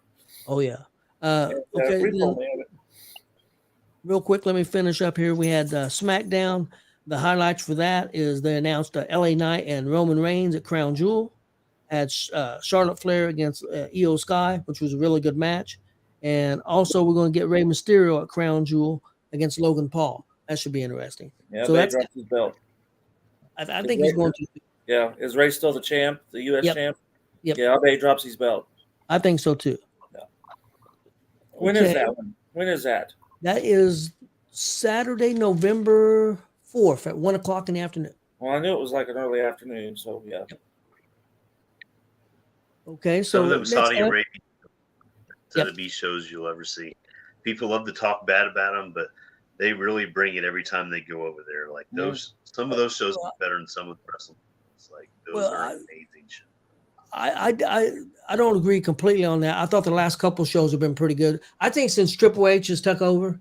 oh yeah. Okay. Real quick, let me finish up here. We had SmackDown. The highlights for that is they announced LA Knight and Roman Reigns at Crown Jewel. Had Charlotte Flair against Io Sky, which was a really good match. And also we're going to get Rey Mysterio at Crown Jewel against Logan Paul. That should be interesting. Yeah, so that's his belt. I think he's going to. Yeah, is Rey still the champ, the U.S. champ? Yep. Yeah, I bet he drops his belt. I think so too. Yeah. When is that one? When is that? That is Saturday, November 4th at 1 o'clock in the afternoon. Well, I knew it was like an early afternoon, so yeah. Okay, so some of them Saudi Arabia WWE shows you'll ever see. People love to talk bad about them, but they really bring it every time they go over there. Like some of those shows are better than some of the wrestling. It's like those are amazing shows. I don't agree completely on that. I thought the last couple shows have been pretty good. I think since Triple H has took over,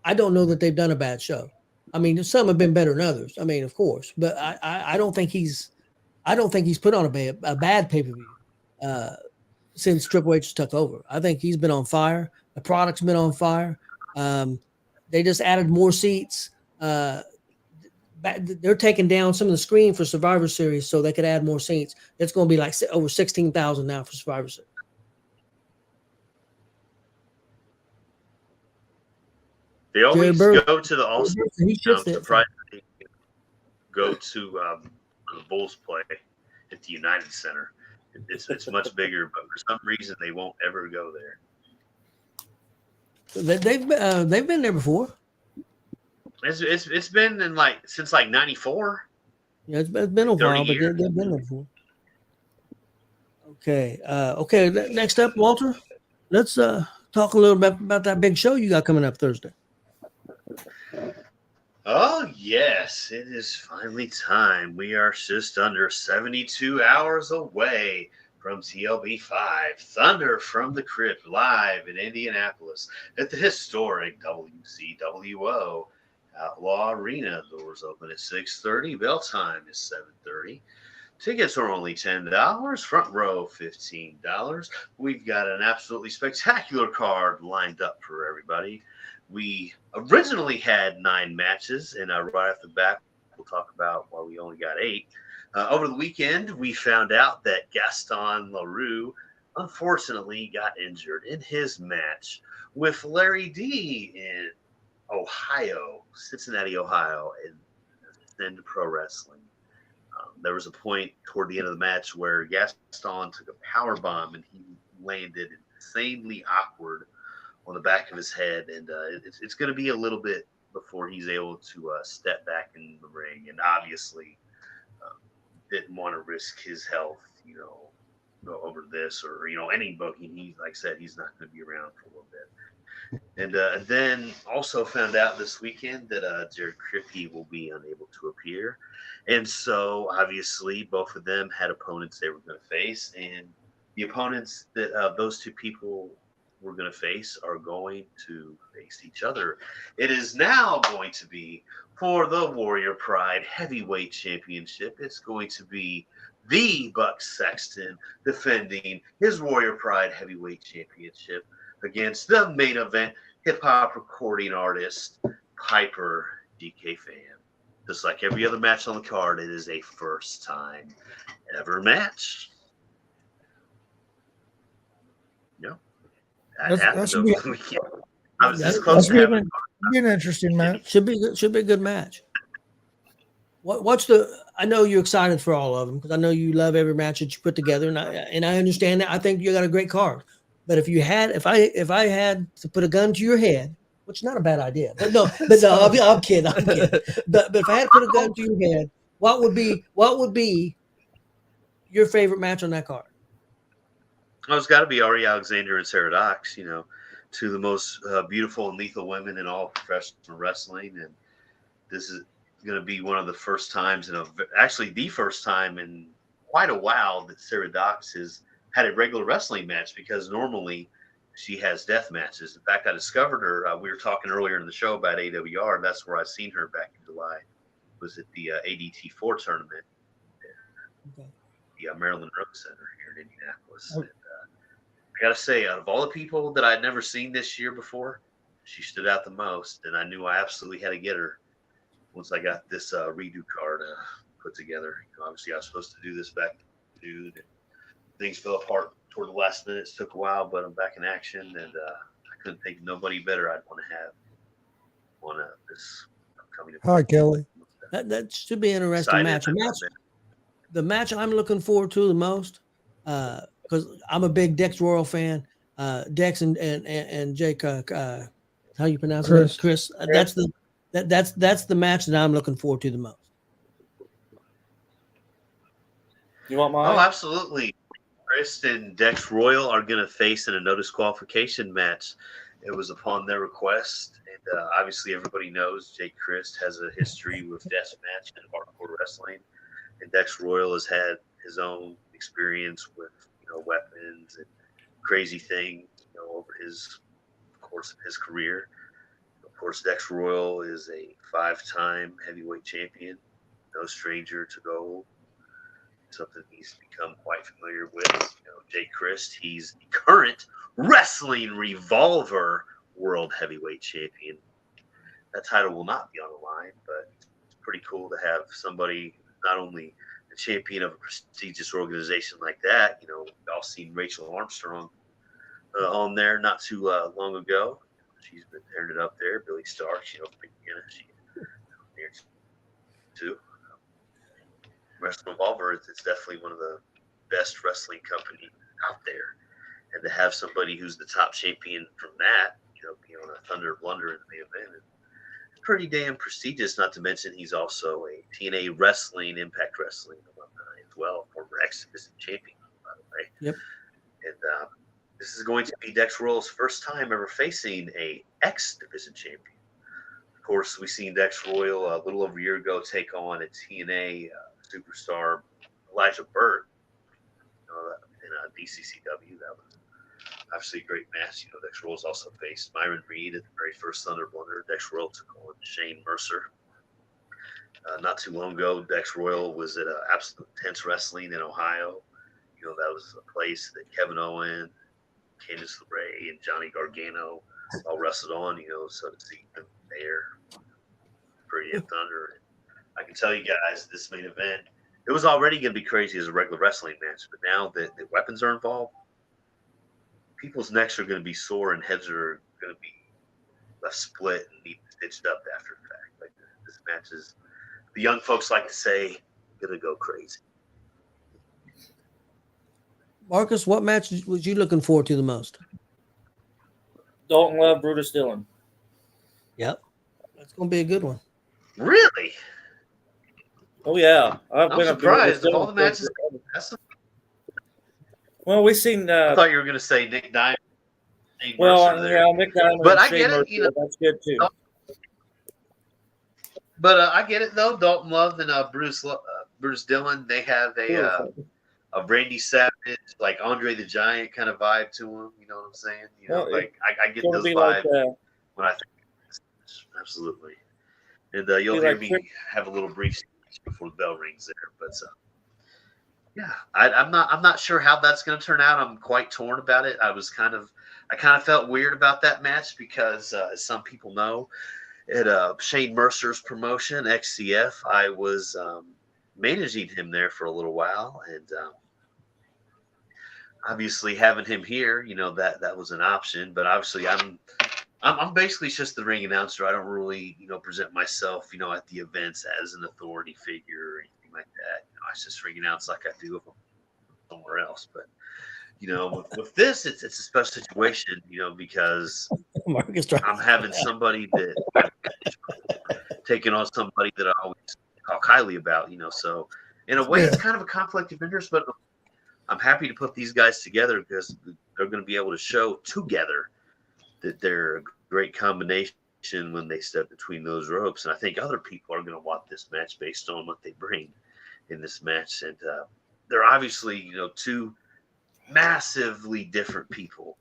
I don't know that they've done a bad show. I mean, some have been better than others. I mean, of course, but I don't think he's put on a bad pay-per-view since Triple H took over. I think he's been on fire. The product's been on fire. They just added more seats. They're taking down some of the screen for Survivor Series so they could add more seats. It's going to be like over 16,000 now for Survivor Series. They always go to the All-Star. I'm surprised they go to the Bulls play at the United Center. It's much bigger, but for some reason they won't ever go there. They've been there before. It's been in since '94. Yeah, it's been a while, but they've been there before. Okay. Okay. Next up, Walter, let's talk a little bit about that big show you got coming up Thursday. Oh, yes. It is finally time. We are just under 72 hours away from TLB 5. Thunder from the Crypt live in Indianapolis at the historic WCWO Outlaw Arena. Doors open at 6:30. Bell time is 7:30. Tickets are only $10. Front row, $15. We've got an absolutely spectacular card lined up for everybody. We originally had 9 matches, and right off the bat, we'll talk about why we only got 8. Over the weekend, we found out that Gaston LaRue unfortunately got injured in his match with Larry D in Ohio, Cincinnati, Ohio, in Pro Wrestling. There was a point toward the end of the match where Gaston took a power bomb and he landed insanely awkward on the back of his head, and it's going to be a little bit before he's able to step back in the ring, and obviously didn't want to risk his health, over this or any booking. He, like I said, he's not going to be around for a little bit. And then also found out this weekend that Jared Crippy will be unable to appear, and so obviously both of them had opponents they were going to face, and the opponents that those two people we're going to face are going to face each other. It is now going to be for the Warrior Pride Heavyweight Championship. It's going to be the Buck Sexton defending his Warrior Pride Heavyweight Championship against the main event hip-hop recording artist Piper DK Fan. Just like every other match on the card, it is a first-time ever match. No, That should be, I was this close to having be an interesting match. Should be a good match. What's the? I know you're excited for all of them because I know you love every match that you put together, and I understand that. I think you got a great card. But if I had to put a gun to your head, which is not a bad idea, but no, I'm kidding. But if I had to put a gun to your head, what would be your favorite match on that card? Well, it's got to be Ari Alexander and Sarah Dox, two of the most beautiful and lethal women in all professional wrestling. And this is going to be one of the first times, actually the first time in quite a while that Sarah Dox has had a regular wrestling match, because normally she has death matches. In fact, I discovered her. We were talking earlier in the show about AWR, and that's where I seen her back in July. It was at the ADT4 tournament at the Maryland Road Center here in Indianapolis. And, I got to say, out of all the people that I'd never seen this year before, she stood out the most, and I knew I absolutely had to get her once I got this redo card put together. Obviously, I was supposed to do this back in June, and things fell apart toward the last minute. It took a while, but I'm back in action, and I couldn't think of nobody better I'd want to have on this upcoming event. Hi, Kelly. That should be an interesting match. The match I'm looking forward to the most, because I'm a big Dex Royal fan. Dex and Jake, how you pronounce it? Chris. That's the match that I'm looking forward to the most. You want mine? Oh, absolutely. Chris and Dex Royal are going to face in a no disqualification match. It was upon their request, and obviously everybody knows Jake Christ has a history with deathmatch and hardcore wrestling, and Dex Royal has had his own experience with weapons and crazy things over his course of his career. Of course, Dex Royal is a 5-time heavyweight champion, no stranger to gold. Something he's become quite familiar with. Jake Christ, he's the current Wrestling Revolver World Heavyweight Champion. That title will not be on the line, but it's pretty cool to have somebody not only a champion of a prestigious organization like that. We've all seen Rachel Armstrong on there not too long ago. She's been tearing it up there. Billy Stark, from Indiana, she's there too. Wrestling Revolver, it's definitely one of the best wrestling companies out there. And to have somebody who's the top champion from that, be on a Thunder Blunder in the main event, it's pretty damn prestigious. Not to mention he's also a TNA Wrestling, Impact Wrestling alumni as well, former X-Division champion, by the way. Yep. And this is going to be Dex Royal's first time ever facing a X-Division champion. Of course, we seen Dex Royal a little over a year ago take on a TNA superstar, Elijah Burt, in DCCW. That was obviously a great match. Dex Royal's also faced Myron Reed at the very first Thunder Blunder. Dex Royal took on Shane Mercer. Not too long ago, Dex Royal was at Absolute Intense Wrestling in Ohio. That was a place that Kevin Owen, Candice LeRae, and Johnny Gargano all wrestled on, so to see them there for Thunder. I can tell you guys, this main event, it was already going to be crazy as a regular wrestling match, but now that the weapons are involved, people's necks are going to be sore and heads are going to be left split and need stitched up after the fact. Like, this match is, the young folks like to say, going to go crazy. Marcus, what match was you looking forward to the most? Dalton Love, Brutus Dillon. Yep. That's going to be a good one. Really? Oh, yeah. I'm surprised of all the matches. Well, we've seen. I thought you were going to say Nick Diamond. Nick Diamond. But I get it. That's good too. But I get it though. Dalton Love and Bruce Dillon, they have a Randy Savage, like Andre the Giant kind of vibe to him. You know what I'm saying? You know, Well, like I get It'll those be vibes like when I think of this match. Absolutely. And you'll Be hear like me Crypt. have a little brief speech before the bell rings there. But yeah, I'm not sure how that's going to turn out. I'm quite torn about it. I kind of felt weird about that match because, as some people know, at Shane Mercer's promotion, XCF, I was managing him there for a little while, and obviously having him here, you know, that was an option. But obviously, I'm basically just the ring announcer. I don't really, you know, present myself, you know, at the events as an authority figure or anything like that. You know, I just ring announce like I do if I'm somewhere else. But you know, with this, it's a special situation, you know, because Marcus trying. I'm having somebody that taking on somebody that I always talk highly about, you know. So in a way, it's kind of a conflict of interest, but I'm happy to put these guys together because they're going to be able to show together that they're a great combination when they step between those ropes. And I think other people are going to want this match based on what they bring in this match. And they're obviously, you know, two massively different people.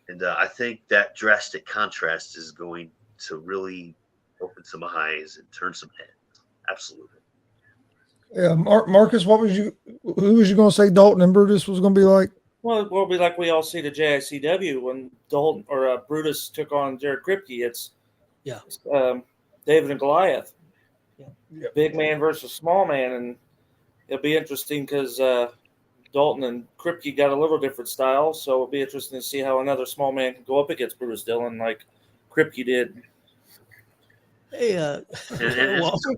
And I think that drastic contrast is going to really open some eyes and turn some heads. Absolutely. Yeah, Marcus, who was you going to say Dalton and Brutus was going to be like? Well, it will be like we all see the JICW when Dalton or Brutus took on Jared Kripke. It's David and Goliath, big man versus small man, and it'll be interesting because Dalton and Kripke got a little different style, so it'll be interesting to see how another small man can go up against Brutus Dillon like Kripke did. Hey, Walter.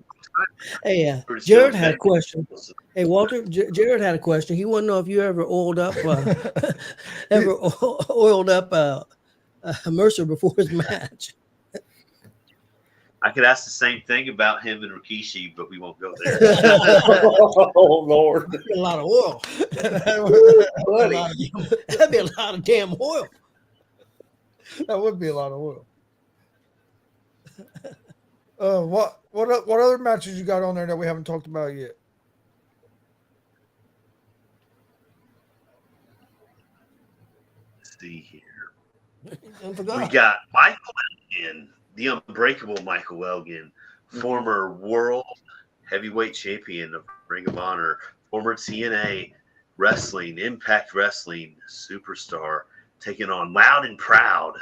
Hey, Jared had a question. Hey, Walter. Jared had a question. He wanted to know if you ever oiled up, Mercer before his match. I could ask the same thing about him and Rikishi, but we won't go there. Oh Lord, that'd be a lot of oil. That'd be a lot of damn oil. That would be a lot of oil. What other matches you got on there that we haven't talked about yet? Let's see here. We got Michael Elgin, the unbreakable Michael Elgin, former world heavyweight champion of Ring of Honor, former TNA Wrestling, Impact Wrestling superstar, taking on Loud and Proud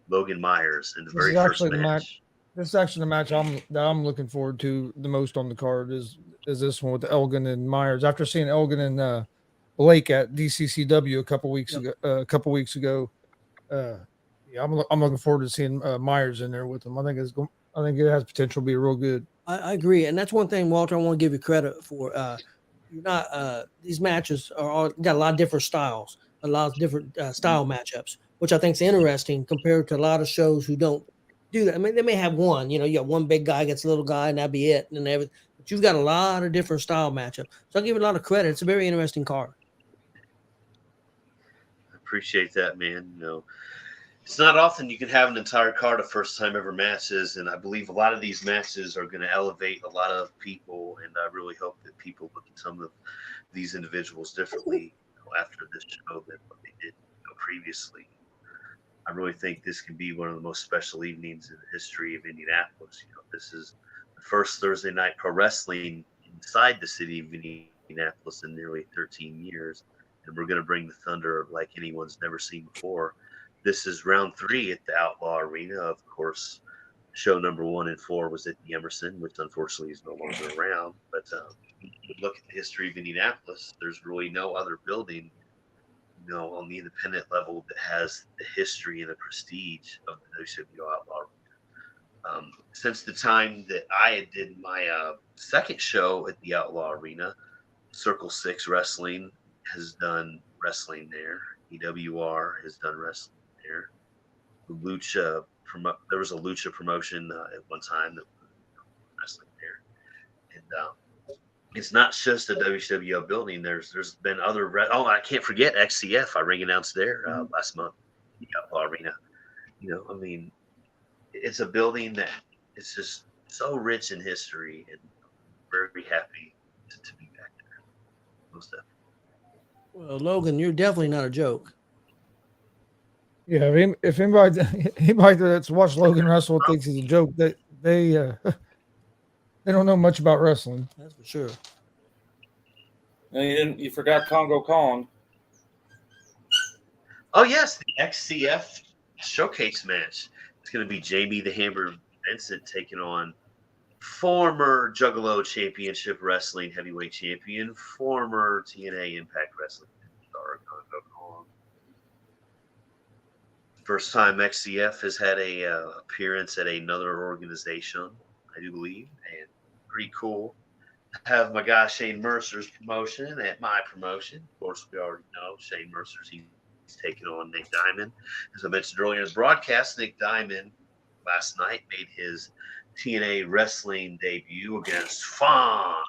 Logan Myers in the very first match. This is actually the match that I'm looking forward to the most on the card is this one with Elgin and Myers. After seeing Elgin and Blake at DCCW a couple weeks ago, I'm looking forward to seeing Myers in there with him. I think it has potential to be real good. I agree, and that's one thing, Walter, I want to give you credit for. You're not these matches got a lot of different styles, a lot of different style matchups, which I think is interesting compared to a lot of shows who don't do that. I mean, they may have one, you know, you got one big guy against a little guy, and that'd be it, and everything. But you've got a lot of different style matchups, so I give you a lot of credit. It's a very interesting card. I appreciate that, man. You know, it's not often you can have an entire card of first time ever matches, and I believe a lot of these matches are going to elevate a lot of people, and I really hope that people look at some of these individuals differently, you know, after this show than what they did, you know, previously. I really think this can be one of the most special evenings in the history of Indianapolis. You know, this is the first Thursday night pro wrestling inside the city of Indianapolis in nearly 13 years, and we're going to bring the thunder like anyone's never seen before. This is round 3 at the Outlaw Arena. Of course, show number 1 and 4 was at the Emerson, which unfortunately is no longer around. But if you look at the history of Indianapolis, there's really no other building, you know, on the independent level that has the history and the prestige of the WCW Outlaw Arena. Since the time that I did my second show at the Outlaw Arena, Circle 6 Wrestling has done wrestling there. EWR has done wrestling there. There was a Lucha promotion at one time that was wrestling there. And it's not just a WCW building. There's been other. I can't forget XCF. I ring announced there last month, the Outlaw Arena. You know, I mean, it's a building that is just so rich in history, and I'm very happy to be back there. Most definitely. Well, Logan, you're definitely not a joke. Yeah, if anybody that's watched Logan wrestle thinks he's a joke, they they don't know much about wrestling. That's for sure. No, you forgot Congo Kong. Oh yes, the XCF showcase match. It's going to be Jamie the Hammer Vincent taking on former Juggalo Championship Wrestling Heavyweight Champion, former TNA Impact Wrestling star Congo Kong. First time XCF has had a appearance at another organization, I do believe, and pretty cool. Have my guy Shane Mercer's promotion at my promotion. Of course, we already know Shane Mercer's he's taking on Nick Diamond. As I mentioned earlier in his broadcast, Nick Diamond last night made his TNA wrestling debut against Fandango.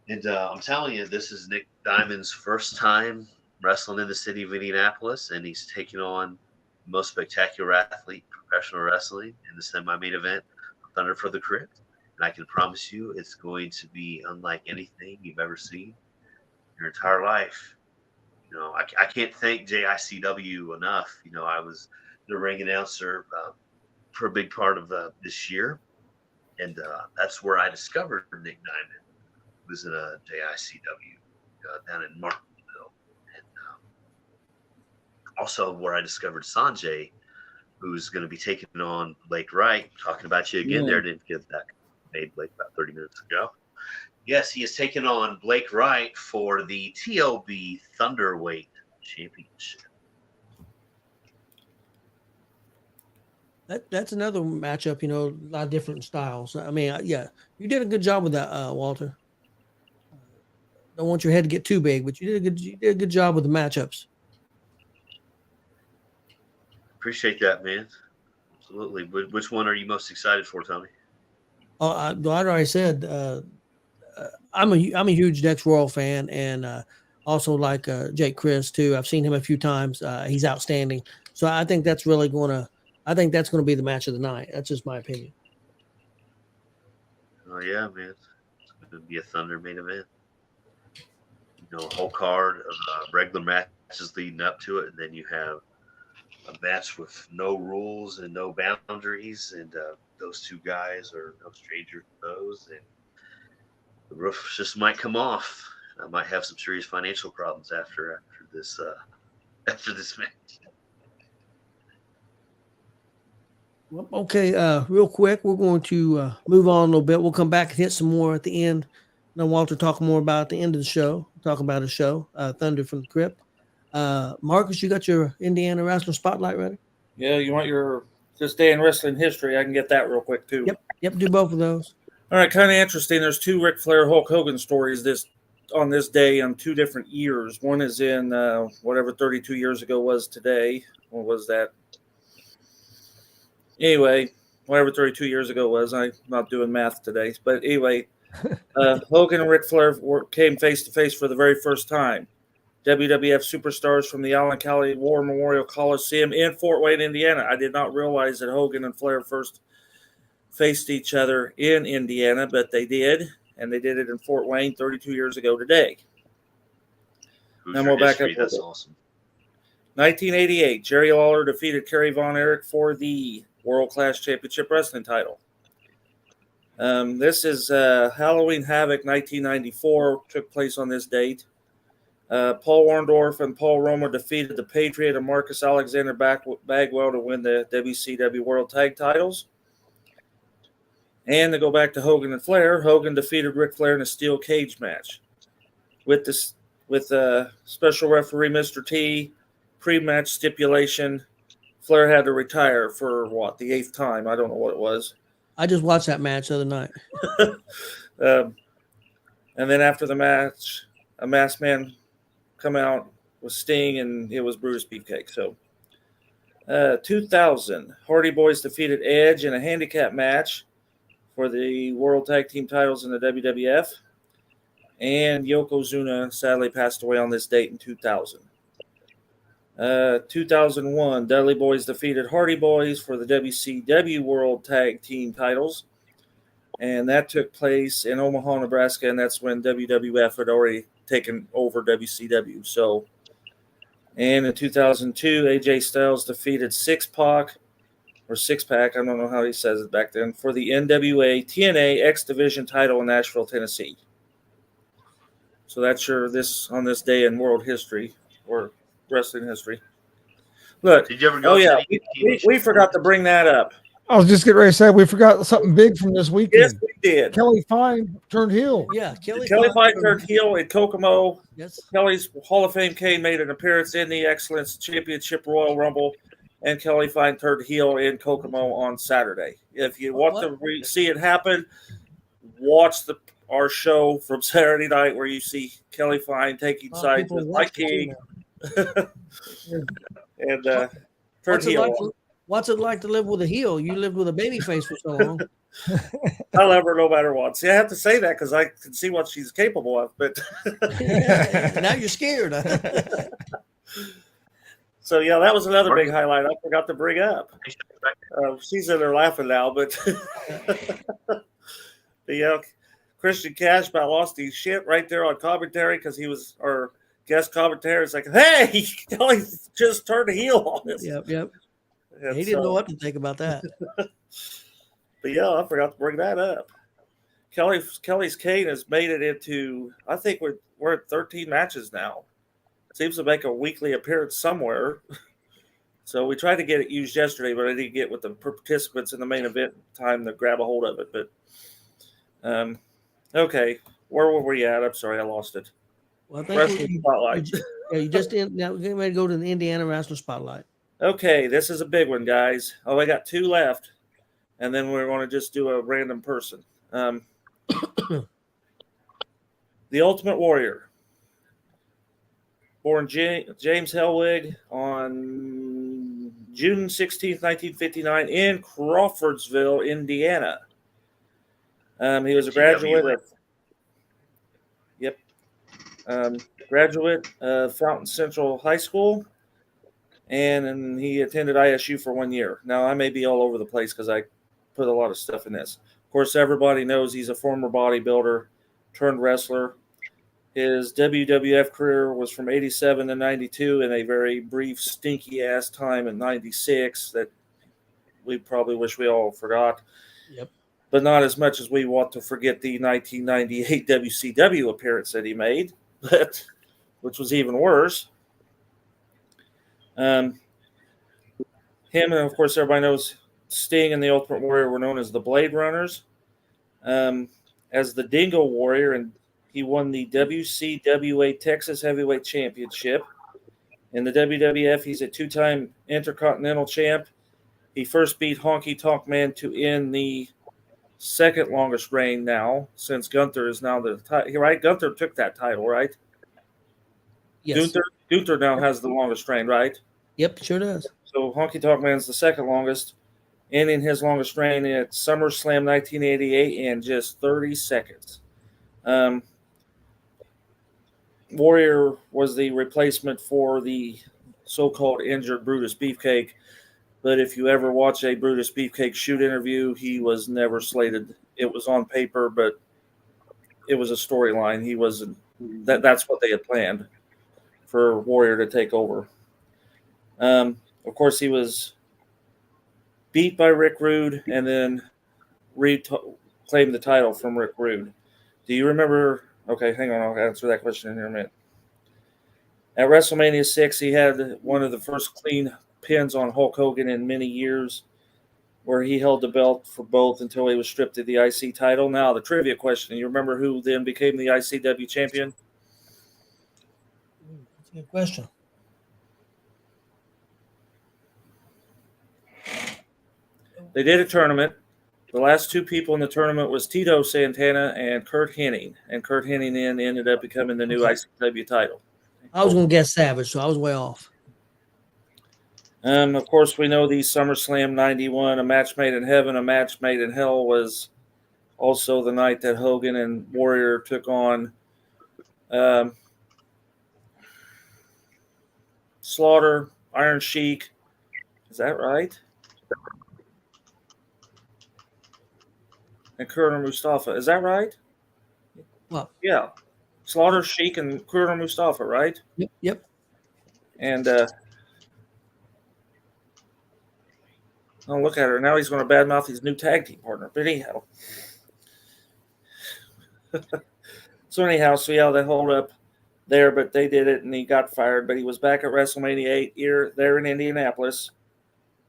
And I'm telling you, this is Nick Diamond's first time wrestling in the city of Indianapolis, and he's taking on the most spectacular athlete in professional wrestling in the semi-main event of Thunder for the Crypt. And I can promise you it's going to be unlike anything you've ever seen in your entire life. You know, I can't thank JICW enough. You know, I was the ring announcer for a big part of this year, and that's where I discovered Nick Diamond. It was in a JICW down in Martinsville, and also where I discovered Sanjay, who's going to be taking on Blake Wright. Talking about you again there, didn't get that made Blake about 30 minutes ago. Yes, he is taking on Blake Wright for the TOB Thunderweight Championship. That's another matchup, you know, a lot of different styles. I mean, yeah, you did a good job with that, Walter. Don't want your head to get too big, but you did a good job with the matchups. Appreciate that, man. Absolutely. Which one are you most excited for, Tony? Oh, I already said I'm a huge Dex Royal fan, and also like Jake Chris too. I've seen him a few times. He's outstanding. So I think that's really going to be the match of the night. That's just my opinion. Oh yeah, man. It's going to be a Thunder main event. You know, a whole card of regular matches leading up to it, and then you have a match with no rules and no boundaries, and those two guys are no strangers to those, and the roof just might come off. I might have some serious financial problems after this match. Well, okay, real quick, we're going to move on a little bit. We'll come back and hit some more at the end. Then Walter talk more about at the end of the show. Talk about a show, Thunder from the Crypt. Marcus, you got your Indiana Wrestling Spotlight ready? Yeah, you want your this day in wrestling history? I can get that real quick too. Yep, do both of those. All right, kind of interesting. There's two Ric Flair Hulk Hogan stories on this day on 2 different years. One is in whatever 32 years ago was today. What was that? Anyway, whatever 32 years ago was. I'm not doing math today. But anyway, Hogan and Ric Flair came face-to-face for the very first time. WWF superstars from the Allen Cali War Memorial Coliseum in Fort Wayne, Indiana. I did not realize that Hogan and Flair first faced each other in Indiana, but they did, and they did it in Fort Wayne 32 years ago today. Then we'll back up. That's awesome. 1988, Jerry Lawler defeated Kerry Von Erich for the World Class Championship Wrestling title. This is Halloween Havoc 1994, took place on this date. Paul Orndorff and Paul Roma defeated the Patriot and Marcus Alexander Bagwell to win the WCW World Tag Titles. And to go back to Hogan and Flair, Hogan defeated Ric Flair in a steel cage match. With special referee Mr. T, pre-match stipulation, Flair had to retire for the 8th time. I don't know what it was. I just watched that match the other night. And then after the match, a masked man come out with Sting, and it was Brutus Beefcake. So 2000, Hardy Boys defeated Edge in a handicap match for the World Tag Team titles in the WWF. And Yokozuna sadly passed away on this date in 2000. 2001, Dudley Boys defeated Hardy Boys for the WCW World Tag Team titles. and that took place in Omaha, Nebraska, and that's when WWF had already taken over WCW. So, and in 2002, AJ Styles defeated Six-Pac, I don't know how he says it back then, for the NWA TNA X Division title in Nashville, Tennessee. So that's your on this day in world history or wrestling history. Look, Did you ever go? we forgot to bring that up. I was just getting ready to say we forgot something big from this weekend. Yes, we did. Kelly Fine turned heel. Yeah, Kelly Fine turned heel in Kokomo. Yes. Kelly's Hall of Fame Kane made an appearance in the Excellence Championship Royal Rumble, and Kelly Fine turned heel in Kokomo on Saturday. If you want to see it happen, watch our show from Saturday night where you see Kelly Fine taking sides with Mike King and turned heel. What's it like to live with a heel? You lived with a baby face for so long. I love her no matter what. See, I have to say that because I can see what she's capable of. But now you're scared. So, yeah, that was another big highlight I forgot to bring up. She's in there laughing now, but Christian Cash about lost his shit right there on commentary because he was our guest commentator. It's like, hey, Kelly just turned a heel on us. Yep. And he didn't know what to think about that. But yeah, I forgot to bring that up. Kelly's Kane has made it into, I think we're at 13 matches now. Seems to make a weekly appearance somewhere. So we tried to get it used yesterday, but I didn't get with the participants in the main event time to grab a hold of it. But okay, where were we at? I'm sorry, I lost it. Well, I think Wrestling Spotlight. you just now we're getting ready to go to the Indiana Wrestling Spotlight. Okay, this is a big one, guys. Oh, I got 2 left, and then we're going to just do a random person. The Ultimate Warrior, born James Hellwig on June 16th, 1959, in Crawfordsville, Indiana. He was a graduate of Fountain Central High School. And he attended ISU for 1 year. Now, I may be all over the place because I put a lot of stuff in this. Of course, everybody knows he's a former bodybuilder turned wrestler. His WWF career was from 87 to 92 and a very brief, stinky-ass time in 96 that we probably wish we all forgot. Yep. But not as much as we want to forget the 1998 WCW appearance that he made, which was even worse. Him and, of course, everybody knows Sting and the Ultimate Warrior were known as the Blade Runners. As the Dingo Warrior, and he won the WCWA Texas Heavyweight Championship. In the WWF, he's a 2-time Intercontinental Champ. He first beat Honky Tonk Man to end the second longest reign now, since Gunther is now the title. Right? Gunther took that title, right? Yes. Gunther now has the longest reign, right? Yep, sure does. So Honky Tonk Man's the second longest, ending his longest reign at SummerSlam 1988 in just 30 seconds. Warrior was the replacement for the so-called injured Brutus Beefcake, but if you ever watch a Brutus Beefcake shoot interview, he was never slated. It was on paper, but it was a storyline. He wasn't. That's what they had planned for Warrior to take over. Of course, he was beat by Rick Rude and then claimed the title from Rick Rude. Do you remember? Okay, hang on. I'll answer that question in here a minute. At WrestleMania 6, he had one of the first clean pins on Hulk Hogan in many years, where he held the belt for both until he was stripped of the IC title. Now, the trivia question. You remember who then became the ICW champion? That's a good question. They did a tournament. The last 2 people in the tournament was Tito Santana and Kurt Hennig. And Kurt Hennig then ended up becoming the new ICW title. I was going to guess Savage, so I was way off. Of course, we know the SummerSlam 91, a match made in heaven, a match made in hell, was also the night that Hogan and Warrior took on Slaughter, Iron Sheik. Is that right? and Kurner Mustafa. Is that right? Well, Yeah. Slaughter, Sheik, and Kurner Mustafa, right? yep. And oh, look at her. Now he's going to badmouth his new tag team partner. But anyhow. So yeah, they hold up there, but they did it, and he got fired. But he was back at WrestleMania 8 there in Indianapolis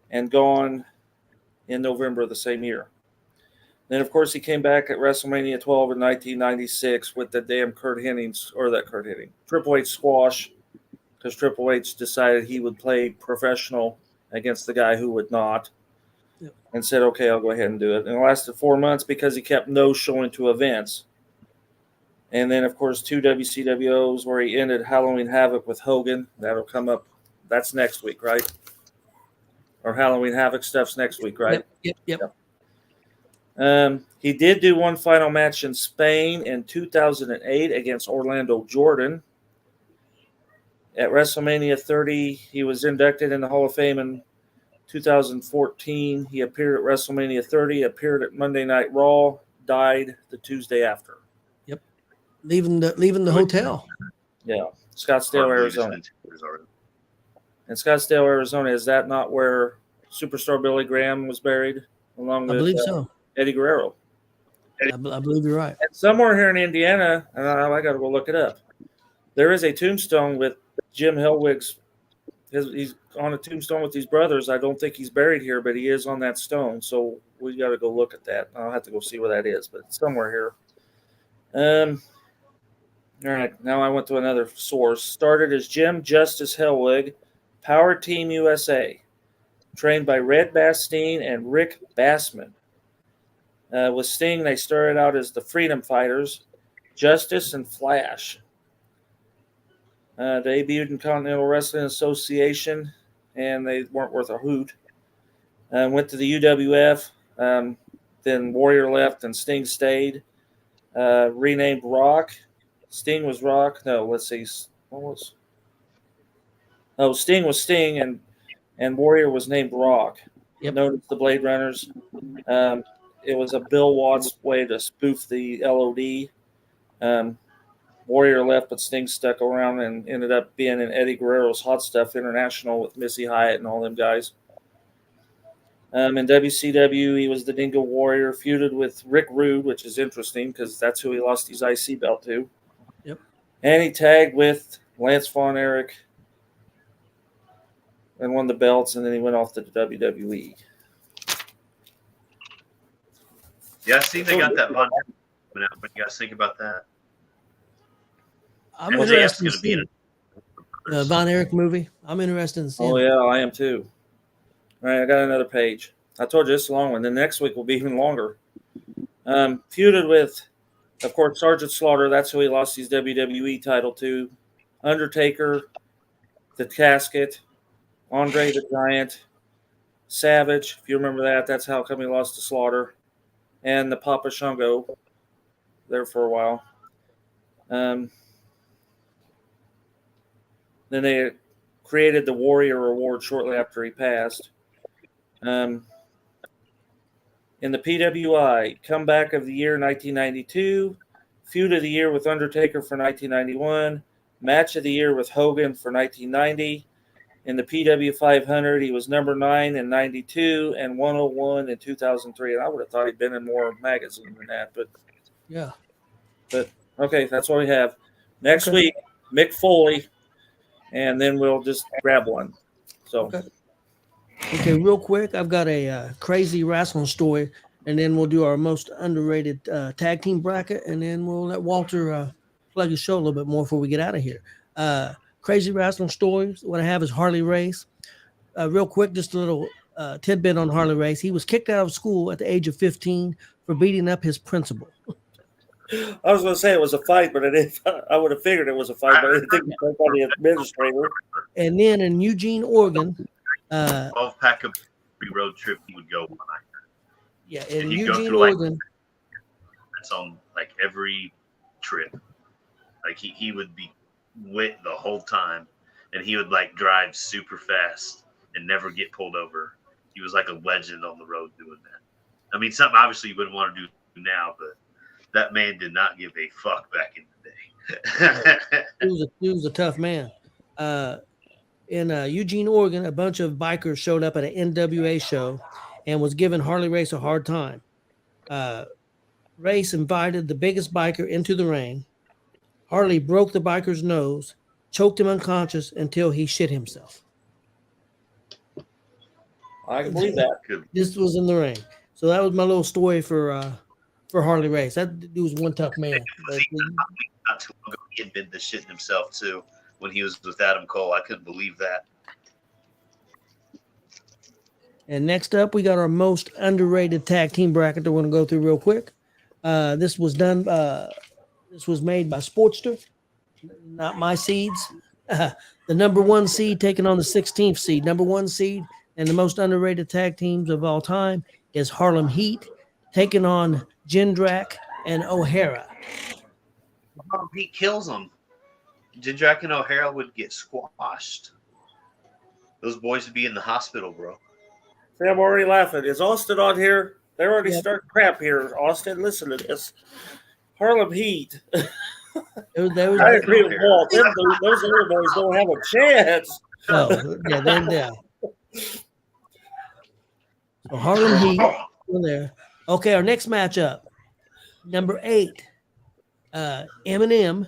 and gone in November of the same year. Then, of course, he came back at WrestleMania 12 in 1996 with the damn Triple H squash, because Triple H decided he would play professional against the guy who would not, and said, okay, I'll go ahead and do it. And it lasted 4 months because he kept no showing to events. And then, of course, 2 WCWOs where he ended Halloween Havoc with Hogan. That'll come up. That's next week, right? Or Halloween Havoc stuff's next week, right? Yep. He did do one final match in Spain in 2008 against Orlando Jordan. At WrestleMania 30, he was inducted in the Hall of Fame in 2014. He appeared at WrestleMania 30, appeared at Monday Night Raw, died the Tuesday after. Leaving the hotel. Yeah, Scottsdale, Arizona. And Scottsdale, Arizona, is that not where Superstar Billy Graham was buried? Along with I believe so. Eddie Guerrero. I believe you're right. And somewhere here in Indiana, and I got to go look it up, there is a tombstone with Jim Hellwig's. He's on a tombstone with these brothers. I don't think he's buried here, but he is on that stone. So we got to go look at that. I'll have to go see where that is, but it's somewhere here. All right, now I went to another source. Started as Jim Justice Hellwig, Power Team USA, trained by Red Bastien and Rick Bassman. With Sting, they started out as the Freedom Fighters, Justice and Flash. Debuted in Continental Wrestling Association, and they weren't worth a hoot. Went to the UWF, then Warrior left and Sting stayed. Renamed Rock. Sting was Rock. No, let's see. What was? Oh, Sting was Sting, and Warrior was named Rock. Yep. Known as the Blade Runners. It was a Bill Watts way to spoof the LOD. Warrior left, but Sting stuck around and ended up being in Eddie Guerrero's Hot Stuff International with Missy Hyatt and all them guys. In WCW, he was the Dingo Warrior, feuded with Rick Rude, which is interesting because that's who he lost his IC belt to. Yep. And he tagged with Lance Von Erich and won the belts, and then he went off to the WWE. Yeah, I see they got that Von Erich. What do you guys think about that? I'm interested in seeing the Von Erich movie. I'm interested in seeing. Oh, yeah, I am too. All right, I got another page. I told you this is a long one. The next week will be even longer. Feuded with, of course, Sergeant Slaughter. That's who he lost his WWE title to. Undertaker, The Casket, Andre the Giant, Savage. If you remember that, that's how come he lost to Slaughter. And the Papa Shango there for a while. Then they created the Warrior Award shortly after he passed. In the PWI, Comeback of the Year 1992, Feud of the Year with Undertaker for 1991, Match of the Year with Hogan for 1990. In the PW 500, he was number 9 in 92 and 101 in 2003. And I would have thought he'd been in more magazines than that, but yeah. But okay, that's what we have. Next week, Mick Foley, and then we'll just grab one. So. Okay, real quick, I've got a crazy wrestling story, and then we'll do our most underrated tag team bracket, and then we'll let Walter plug his show a little bit more before we get out of here. Crazy wrestling stories. What I have is Harley Race. Real quick, just a little tidbit on Harley Race. He was kicked out of school at the age of 15 for beating up his principal. I was going to say it was a fight, but I would have figured it was a fight, but I didn't think it was by the administrator. And then in Eugene, Oregon, 12-pack of road trip he would go one night. Yeah, in Eugene, Oregon. It's on like every trip. Like he would be wet the whole time, and he would like drive super fast and never get pulled over. He was like a legend on the road doing that. I mean, something obviously you wouldn't want to do now, but that man did not give a fuck back in the day. He was a tough man. In Eugene, Oregon, a bunch of bikers showed up at an NWA show and was giving Harley Race a hard time. Race invited the biggest biker into the ring. Harley broke the biker's nose, choked him unconscious until he shit himself. I can believe that. This was in the ring. So that was my little story for Harley Race. That dude was one tough man. But Not too long ago, he had been the shit himself too when he was with Adam Cole. I couldn't believe that. And next up, we got our most underrated tag team bracket that we're going to go through real quick. This was done. This was made by Sportster, not my seeds. The number 1 seed taking on the 16th seed. Number 1 seed and the most underrated tag teams of all time is Harlem Heat taking on Jindrak and O'Hara. Harlem Heat kills them. Jindrak and O'Hara would get squashed. Those boys would be in the hospital, bro. See, I'm already laughing. Is Austin on here? They're already starting crap here. Austin, listen to this. Harlem Heat. I agree with Walt. Those other boys don't have a chance. Oh, yeah, they're down. So Harlem Heat in there. Okay, our next matchup, number 8, Eminem.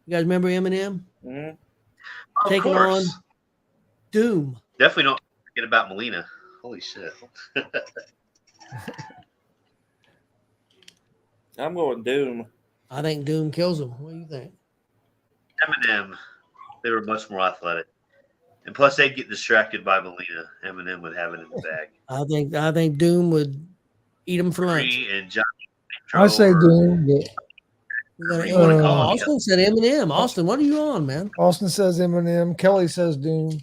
You guys remember Eminem? Mm-hmm. Taking on Doom. Definitely don't forget about Melina. Holy shit. I'm going Doom. I think Doom kills him. What do you think? Eminem, they were much more athletic. And plus, they'd get distracted by Melina. Eminem would have it in the bag. I think Doom would eat him for lunch. Free and Johnny I say Doom. But Austin said Eminem. Austin, what are you on, man? Austin says Eminem. Kelly says Doom.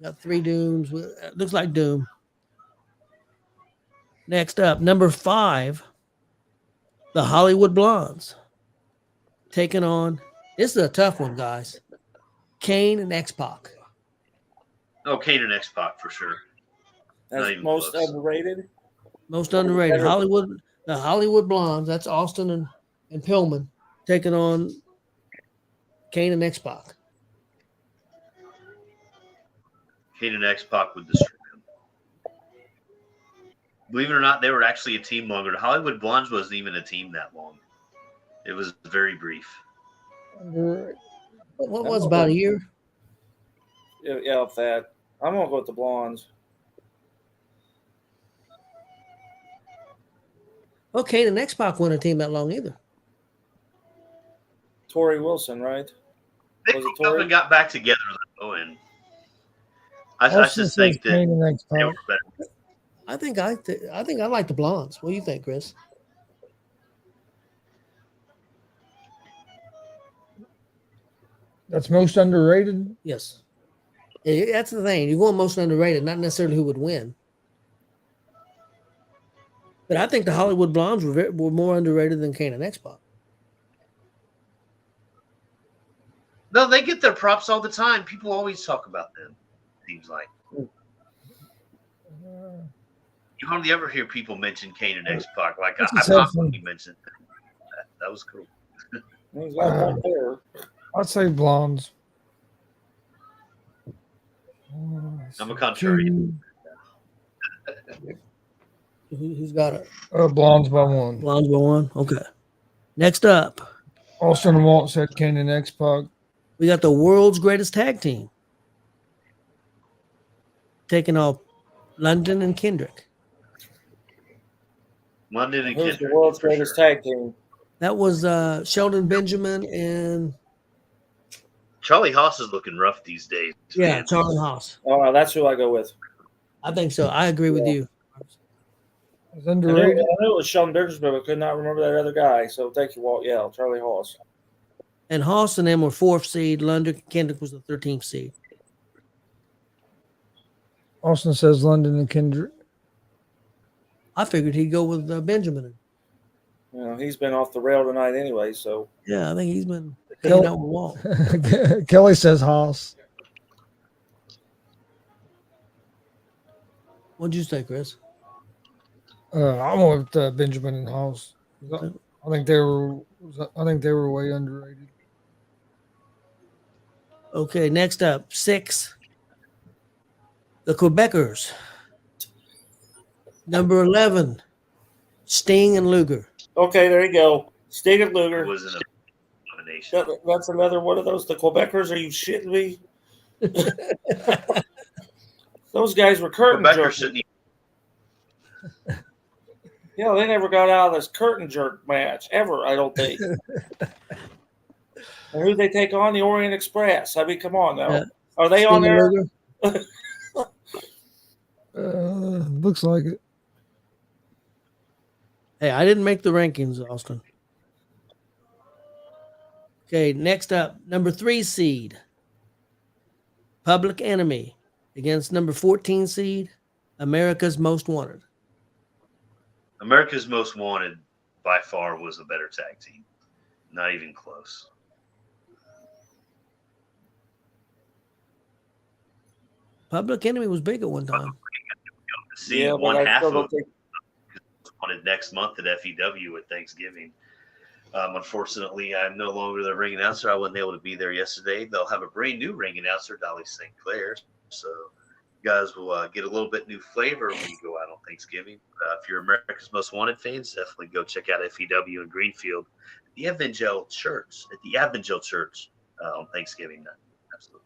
Got 3 Dooms. Looks like Doom. Next up, number 5, the Hollywood Blondes. Taking on, this is a tough one, guys. Kane and X-Pac. Oh, Kane and X-Pac for sure. That's most underrated. Most underrated. Hollywood, the Hollywood Blondes. That's Austin and Pillman taking on Kane and X-Pac. Kane and X-Pac would destroy him. Believe it or not, they were actually a team longer. The Hollywood Blondes wasn't even a team that long. It was very brief. What was about a year? Yeah, of that. I'm going to go with the Blondes. Well, Kane and X-Pac weren't a team that long either. Torrey Wilson, right? They got back together, though, and I just think that they were better. I think I like the Blondes. What do you think, Chris? That's most underrated? Yes. That's the thing. You're going most underrated, not necessarily who would win. But I think the Hollywood Blondes were more underrated than Kane and X-Pac. No, they get their props all the time. People always talk about them, seems like. You hardly ever hear people mention Kane and X-Pac. Like, I probably mentioned that. That was cool. I'd say Blondes. I'm a contrarian. Who's got it? Blondes by 1. Blondes by 1. Okay. Next up, Austin and Walt said Kane and X-Pac. we got the world's greatest tag team taking off London and Kendrick. London and Who's Kendrick. the world's greatest tag team? That was Sheldon Benjamin and Charlie Haas is looking rough these days. yeah, Charlie Haas. Oh, that's who I go with. I think so. I agree with you. It's I underrated. knew it was Sheldon Benjamin, but I could not remember that other guy. So thank you, Walt. Yeah, Charlie Haas. And Haas and them were 4th seed. London Kendrick was the 13th seed. Austin says London and Kendrick. I figured he'd go with Benjamin. You know, he's been off the rail tonight anyway. So Yeah, I think he's been hanging out with Walt. Kelly says Haas. What'd you say, Chris? I'm with Benjamin and House. I think they were way underrated. Okay, next up, 6. The Quebecers. Number 11, Sting and Luger. Okay, there you go. Sting and It Luger. was an nomination. That's another one of those. The Quebecers, are you shitting me? Those guys were curtain Quebecers jerkers. shouldn't even. Yeah, they never got out of this curtain jerk match ever, I don't think. And who they take on? The Orient Express. I mean, come on now. Yeah. Are they Sting on there? and Luger. Looks like it. Hey, I didn't make the rankings, Austin. Okay, next up, number 3 seed, Public Enemy against number 14 seed, America's Most Wanted. America's Most Wanted by far was a better tag team. Not even close. Public Enemy was big at one time. See, Yeah, but one I half still of don't think. wanted next month at FEW at Thanksgiving. Unfortunately, I'm no longer the ring announcer. I wasn't able to be there yesterday. They'll have a brand new ring announcer, Dolly St. Clair. So you guys will get a little bit new flavor when you go out on Thanksgiving. If you're America's Most Wanted fans, definitely go check out FEW in Greenfield at the Evangel Church on Thanksgiving night. Absolutely.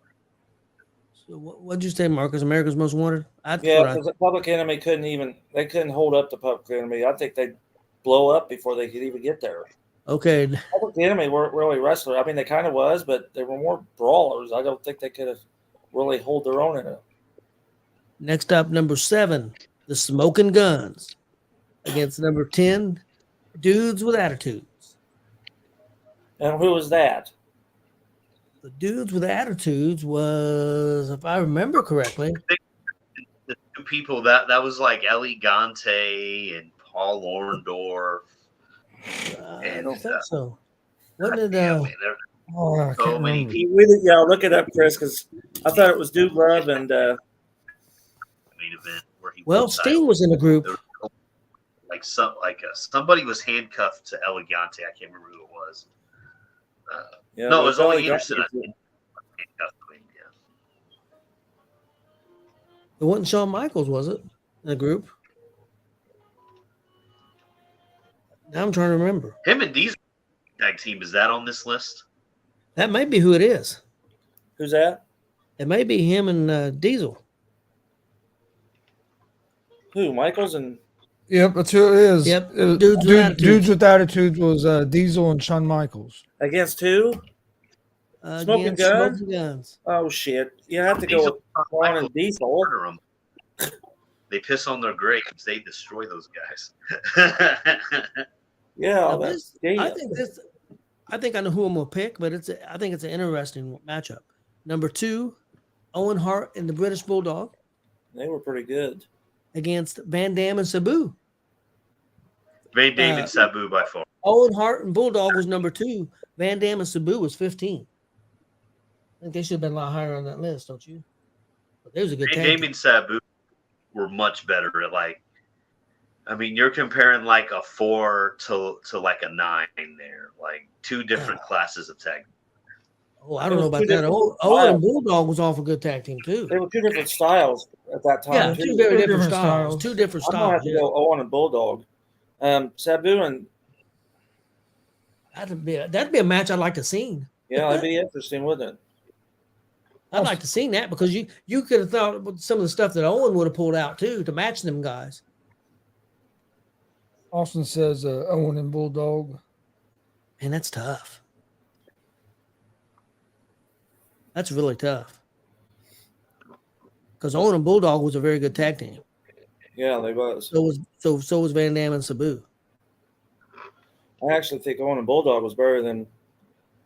So what'd you say, Marcus? America's Most Wanted? Yeah, because the Public Enemy couldn't hold up the Public Enemy. I think they'd blow up before they could even get there. Okay, Public Enemy weren't really wrestlers. I mean, they kind of was, but they were more brawlers. I don't think they could have really hold their own in it. next up, number 7, the Smoking Guns against number 10, Dudes with Attitudes. And who was that? The Dudes with Attitudes was, if I remember correctly, The two people that was like Ellie Gante and Paul Orndorff. I don't think so. What did Yeah, man, there I so can't many remember. people Yeah, look it up, Chris, because I thought it was Dude Love and in the main event where he well, won the Sting title. was in the group. There was somebody was handcuffed to Elegante. I can't remember who it was. yeah, No, it was only Ellie Anderson. I Gante. think. Handcuffed to him, yeah. It wasn't Shawn Michaels, was it? In the group? Now I'm trying to remember. Him and Diesel tag team, is that on this list? That may be who it is. Who's that? It may be him and Diesel. Who? Michaels and Yep, that's who it is. Yep, It was- Dudes with Attitudes. Dudes with Attitudes was Diesel and Shawn Michaels. against who? Smoking Against Gun? Smoking Guns. Oh shit! You have to go Diesel, with Shawn and Diesel. murder 'em. They piss on their graves. They destroy those guys. Yeah, Now that's this- I damn. think this. I think I know who I'm gonna pick, but I think it's an interesting matchup. Number 2, Owen Hart and the British Bulldog They were pretty good. against Van Dam and Sabu. Van Dam and Sabu by far. Owen Hart and Bulldog was number 2. Van Dam and Sabu was 15. I think they should have been a lot higher on that list, don't you? But they was a good Van tag Dam team. and Sabu were much better at I mean, you're comparing like a 4 to like a 9 there, like two different classes of tag. Oh, I don't know about Two that. different Owen styles. and Bulldog was off a good tag team too. They were two different styles at that time. Yeah, too. two very different different styles. styles. Two different I'm gonna have styles. to Yeah. go Owen and Bulldog. Sabu and That'd be a match I'd like to see. yeah, that'd be interesting, wouldn't it? I'd like to see that because you could have thought about some of the stuff that Owen would have pulled out too to match them guys. Austin says Owen and Bulldog. And that's tough. That's really tough. Because Owen and Bulldog was a very good tag team. Yeah, they was. So was Van Dam and Sabu. I actually think Owen and Bulldog was better than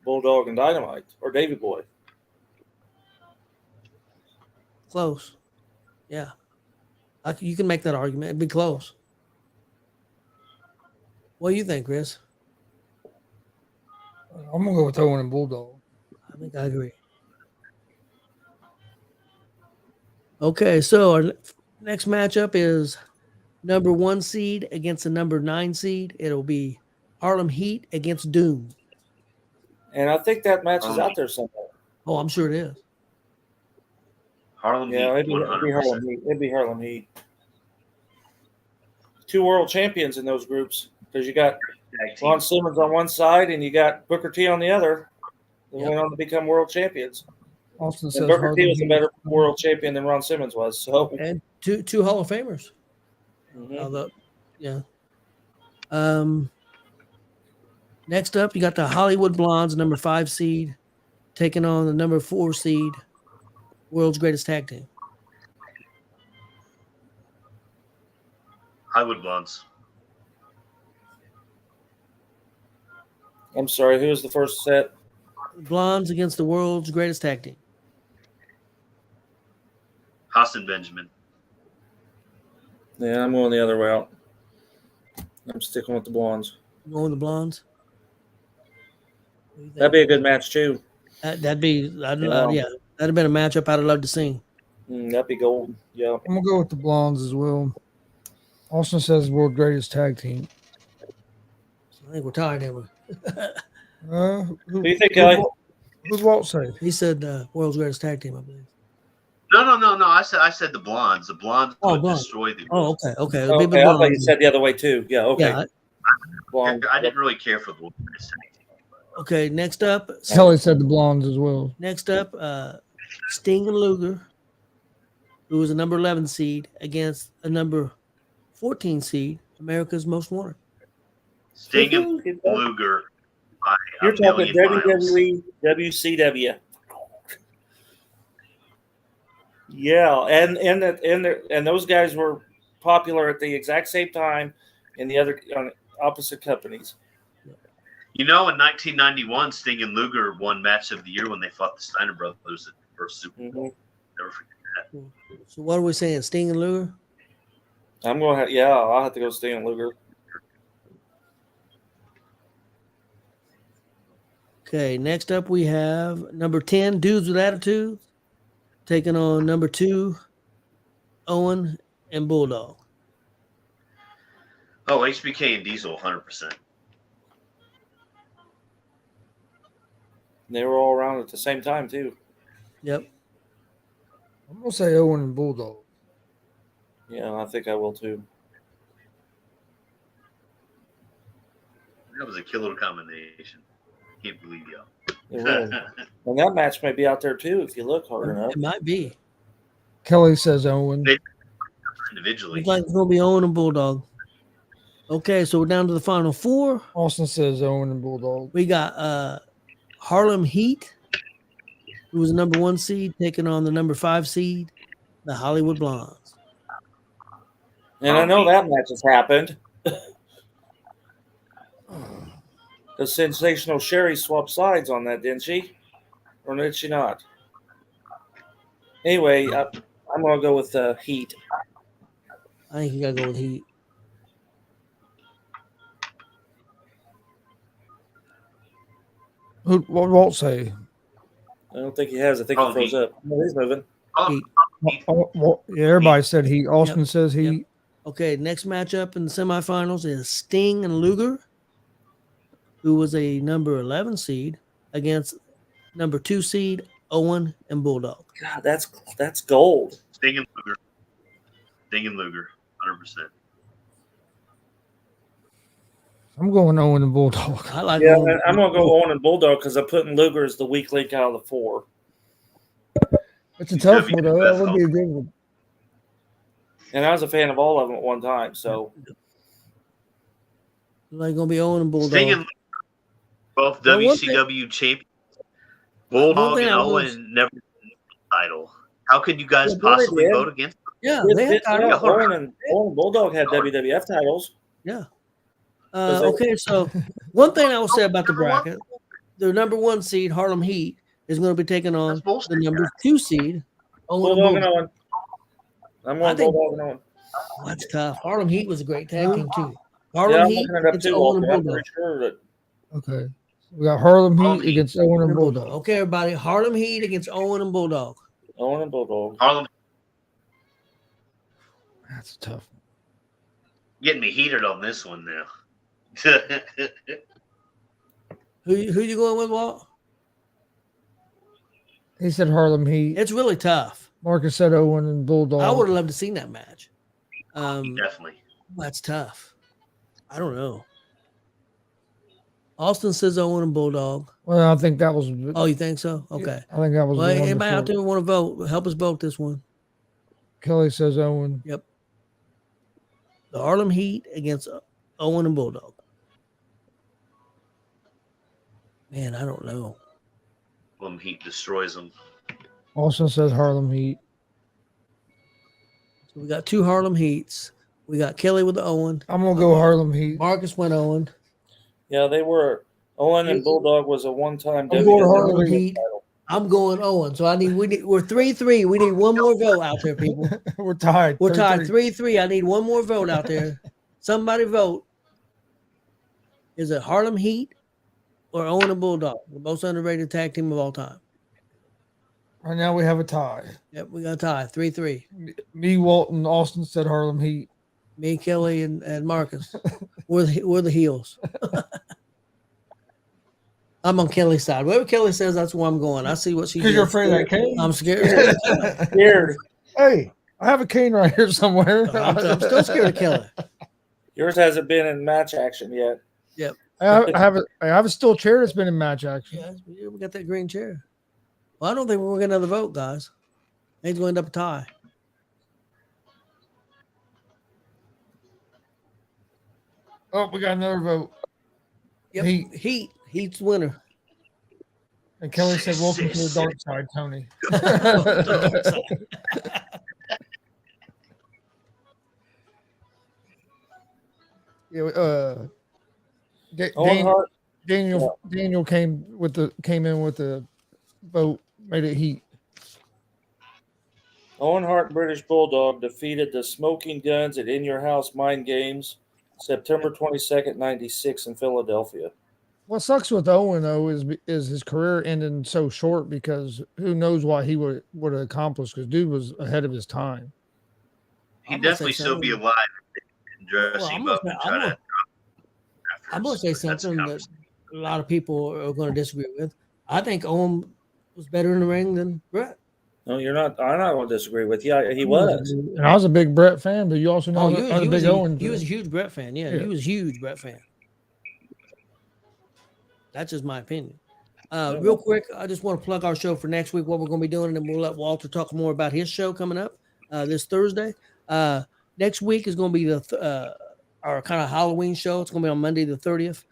Bulldog and Dynamite or Davey Boy. Close. Yeah. You can make that argument. It'd be close. What do you think, Chris? I'm gonna go with Owen and Bulldog. I think I agree. Okay, so our next matchup is number 1 seed against the number 9 seed. It'll be Harlem Heat against Doom. And I think that match is out there somewhere. Oh, I'm sure it is. Harlem Yeah, Heat, it'd be 100%. Harlem Heat. It'd be Harlem Heat. 2 world champions in those groups because you got Ron Simmons on one side and you got Booker T on the other. They went on to become world champions. Austin And says Booker T Harlem was a Heat. better world champion than Ron Simmons was. So, And two Hall of Famers. mhm. Yeah. Next up, you got the Hollywood Blondes, number 5 seed, taking on the number 4 seed, world's greatest tag team. Hollywood Blondes. I'm sorry, who was the first set? Blondes against the world's greatest tag team. Haas and Benjamin. Yeah, I'm going the other route. I'm sticking with the Blondes. Going with the Blondes. What do you think? That'd be a good match too. That'd be, that'd Yeah. have been a matchup I'd have loved to see. That'd be gold. Yeah. I'm gonna go with the Blondes as well. Austin says world greatest tag team. I think we're tied, ain't we? Who do you think, Kelly? Who's Walt say? He said world's greatest tag team, I believe. No. I said the Blondes. The Blondes would Blondes. destroy the. Oh, okay. Okay, It'll be the I thought you Blondes. said the other way too. Yeah, okay. Yeah. Blonde. I didn't really care for the World Greatest Tag Team. Okay. Next up, Kelly said the Blondes as well. Sting and Luger, who was a number 11 seed, against a number 14 seed, America's Most Wanted. Sting and Luger. By You're a talking million miles. WWE, WCW. Yeah, and those guys were popular at the exact same time in the other opposite companies. You know, in 1991, Sting and Luger won Match of the Year when they fought the Steiner Brothers at the first Super Bowl. Never forget that. So what are we saying? Sting and Luger? I'm going to I'll have to go Sting and Luger. Okay, next up we have number 10, Dudes with Attitude, taking on number 2, Owen and Bulldog. Oh, HBK and Diesel, 100%. They were all around at the same time too. Yep. I'm gonna say Owen and Bulldog. Yeah, I think I will too. That was a killer combination. Can't believe y'all. It was. And that match may be out there too if you look hard enough. It might be. Kelly says Owen. Individually. Looks like it's going to be Owen and Bulldog. Okay, so we're down to the final 4. Austin says Owen and Bulldog. We got Harlem Heat, who was the number 1 seed, taking on the number 5 seed, the Hollywood Blondes. And I know that match has happened. The sensational Sherry swapped sides on that, didn't she? Or did she not? Anyway, I'm going to go with Heat. I think you got to go with Heat. What Walt say? I don't think he has. I think he froze up. No, he's moving. Heat. Yeah, everybody said Heat. Austin says Heat. Yep. Okay, next matchup in the semifinals is Sting and Luger, who was a number 11 seed, against number 2 seed, Owen and Bulldog. God, that's gold. Sting and Luger. Sting and Luger, 100%. I'm going Owen and Bulldog. I like Yeah, Owen. I'm going to go Owen and Bulldog because I'm putting Luger as the weak link out of the 4. It's a tough one, though. That would be a good one. And I was a fan of all of them at one time. So Like going to be Owen and Bulldog. Sting and Luger, both Well, one WCW champions. Bulldog thing and I was- Owen never won the title. How could you guys Yeah, but they possibly did. vote against them? Yeah, Yeah, they had titles. Owen and Bulldog had WWF titles. Yeah. Was they- Okay, so one thing I will say about the bracket, the number 1 seed, Harlem Heat, is going to be taking on That's bullshit. the number 2 seed, Owen and Bulldog and Bulldog. Owen. I'm I going think- Bulldog and Owen. Oh, that's tough. Harlem Heat was a great tag team, too. Yeah, Harlem I'm Heat looking it up against too, Owen Walter. and I'm Bulldog. pretty sure that Okay. We got Harlem Harlem Heat Heat. against Owen and Bulldog. Okay, everybody. Harlem Heat against Owen and Bulldog. Owen and Bulldog. Harlem. That's tough. Getting me heated on this one now. Who you going with, Walt? He said Harlem Heat. It's really tough. Marcus said Owen and Bulldog. I would have loved to seen that match. Definitely. That's tough. I don't know. Austin says Owen and Bulldog. Well, I think that was. Oh, you think so? Okay. I think that was. Well, the one anybody out before. there want to vote? Help us vote this one. Kelly says Owen. Yep. The Harlem Heat against Owen and Bulldog. Man, I don't know. Harlem Heat destroys them. Austin says Harlem Heat. So we got 2 Harlem Heats. We got Kelly with the Owen. I'm gonna go Harlem Heat. Marcus went Owen. Yeah, they were. Owen and Bulldog was a one-time I'm going Harlem WWE Heat. title. I'm going Owen. So we're 3-3. We need one more vote out there, people. We're tied. We're tied 3-3. 3-3. I need one more vote out there. Somebody vote. Is it Harlem Heat or Owen and Bulldog, the most underrated tag team of all time? Right now we have a tie. Yep, we got a tie. 3-3. Me, Walt, and Austin said Harlem Heat. Me, Kelly, and Marcus. We're the heels. I'm on Kelly's side. Whatever Kelly says, that's where I'm going. I see what she Because you're gets. afraid of that cane. I'm scared. Scared. Hey, I have a cane right here somewhere. I'm still scared of Kelly. Yours hasn't been in match action yet. I have a steel chair that's been in match action. Yeah, we got that green chair. Well, I don't think we're going to get another vote, guys. I think it's going to end up a tie. Oh, we got another vote. Yep. Heat. Heat's winner. And Kelly said, "Welcome to the dark side, Tony." Yeah. Daniel came in with the vote, made it Heat. Owen Hart British Bulldog defeated the Smoking Guns at In Your House Mind Games September 22nd, 96 in Philadelphia. What sucks with Owen though is his career ending so short because who knows what he would have accomplished because dude was ahead of his time. He'd definitely still be alive and dress him up and try to. I'm going to say something that a lot of people are going to disagree with. I think Owen was better in the ring than Brett. No, you're not. I'm not going to disagree with you. He was. And I was a big Brett fan, but you also know I'm a big Owen. He was a huge Brett fan. Yeah, he was a huge Brett fan. That's just my opinion. Real quick, I just want to plug our show for next week, what we're going to be doing, and then we'll let Walter talk more about his show coming up this Thursday. Next week is going to be our kind of Halloween show. It's going to be on Monday the 30th.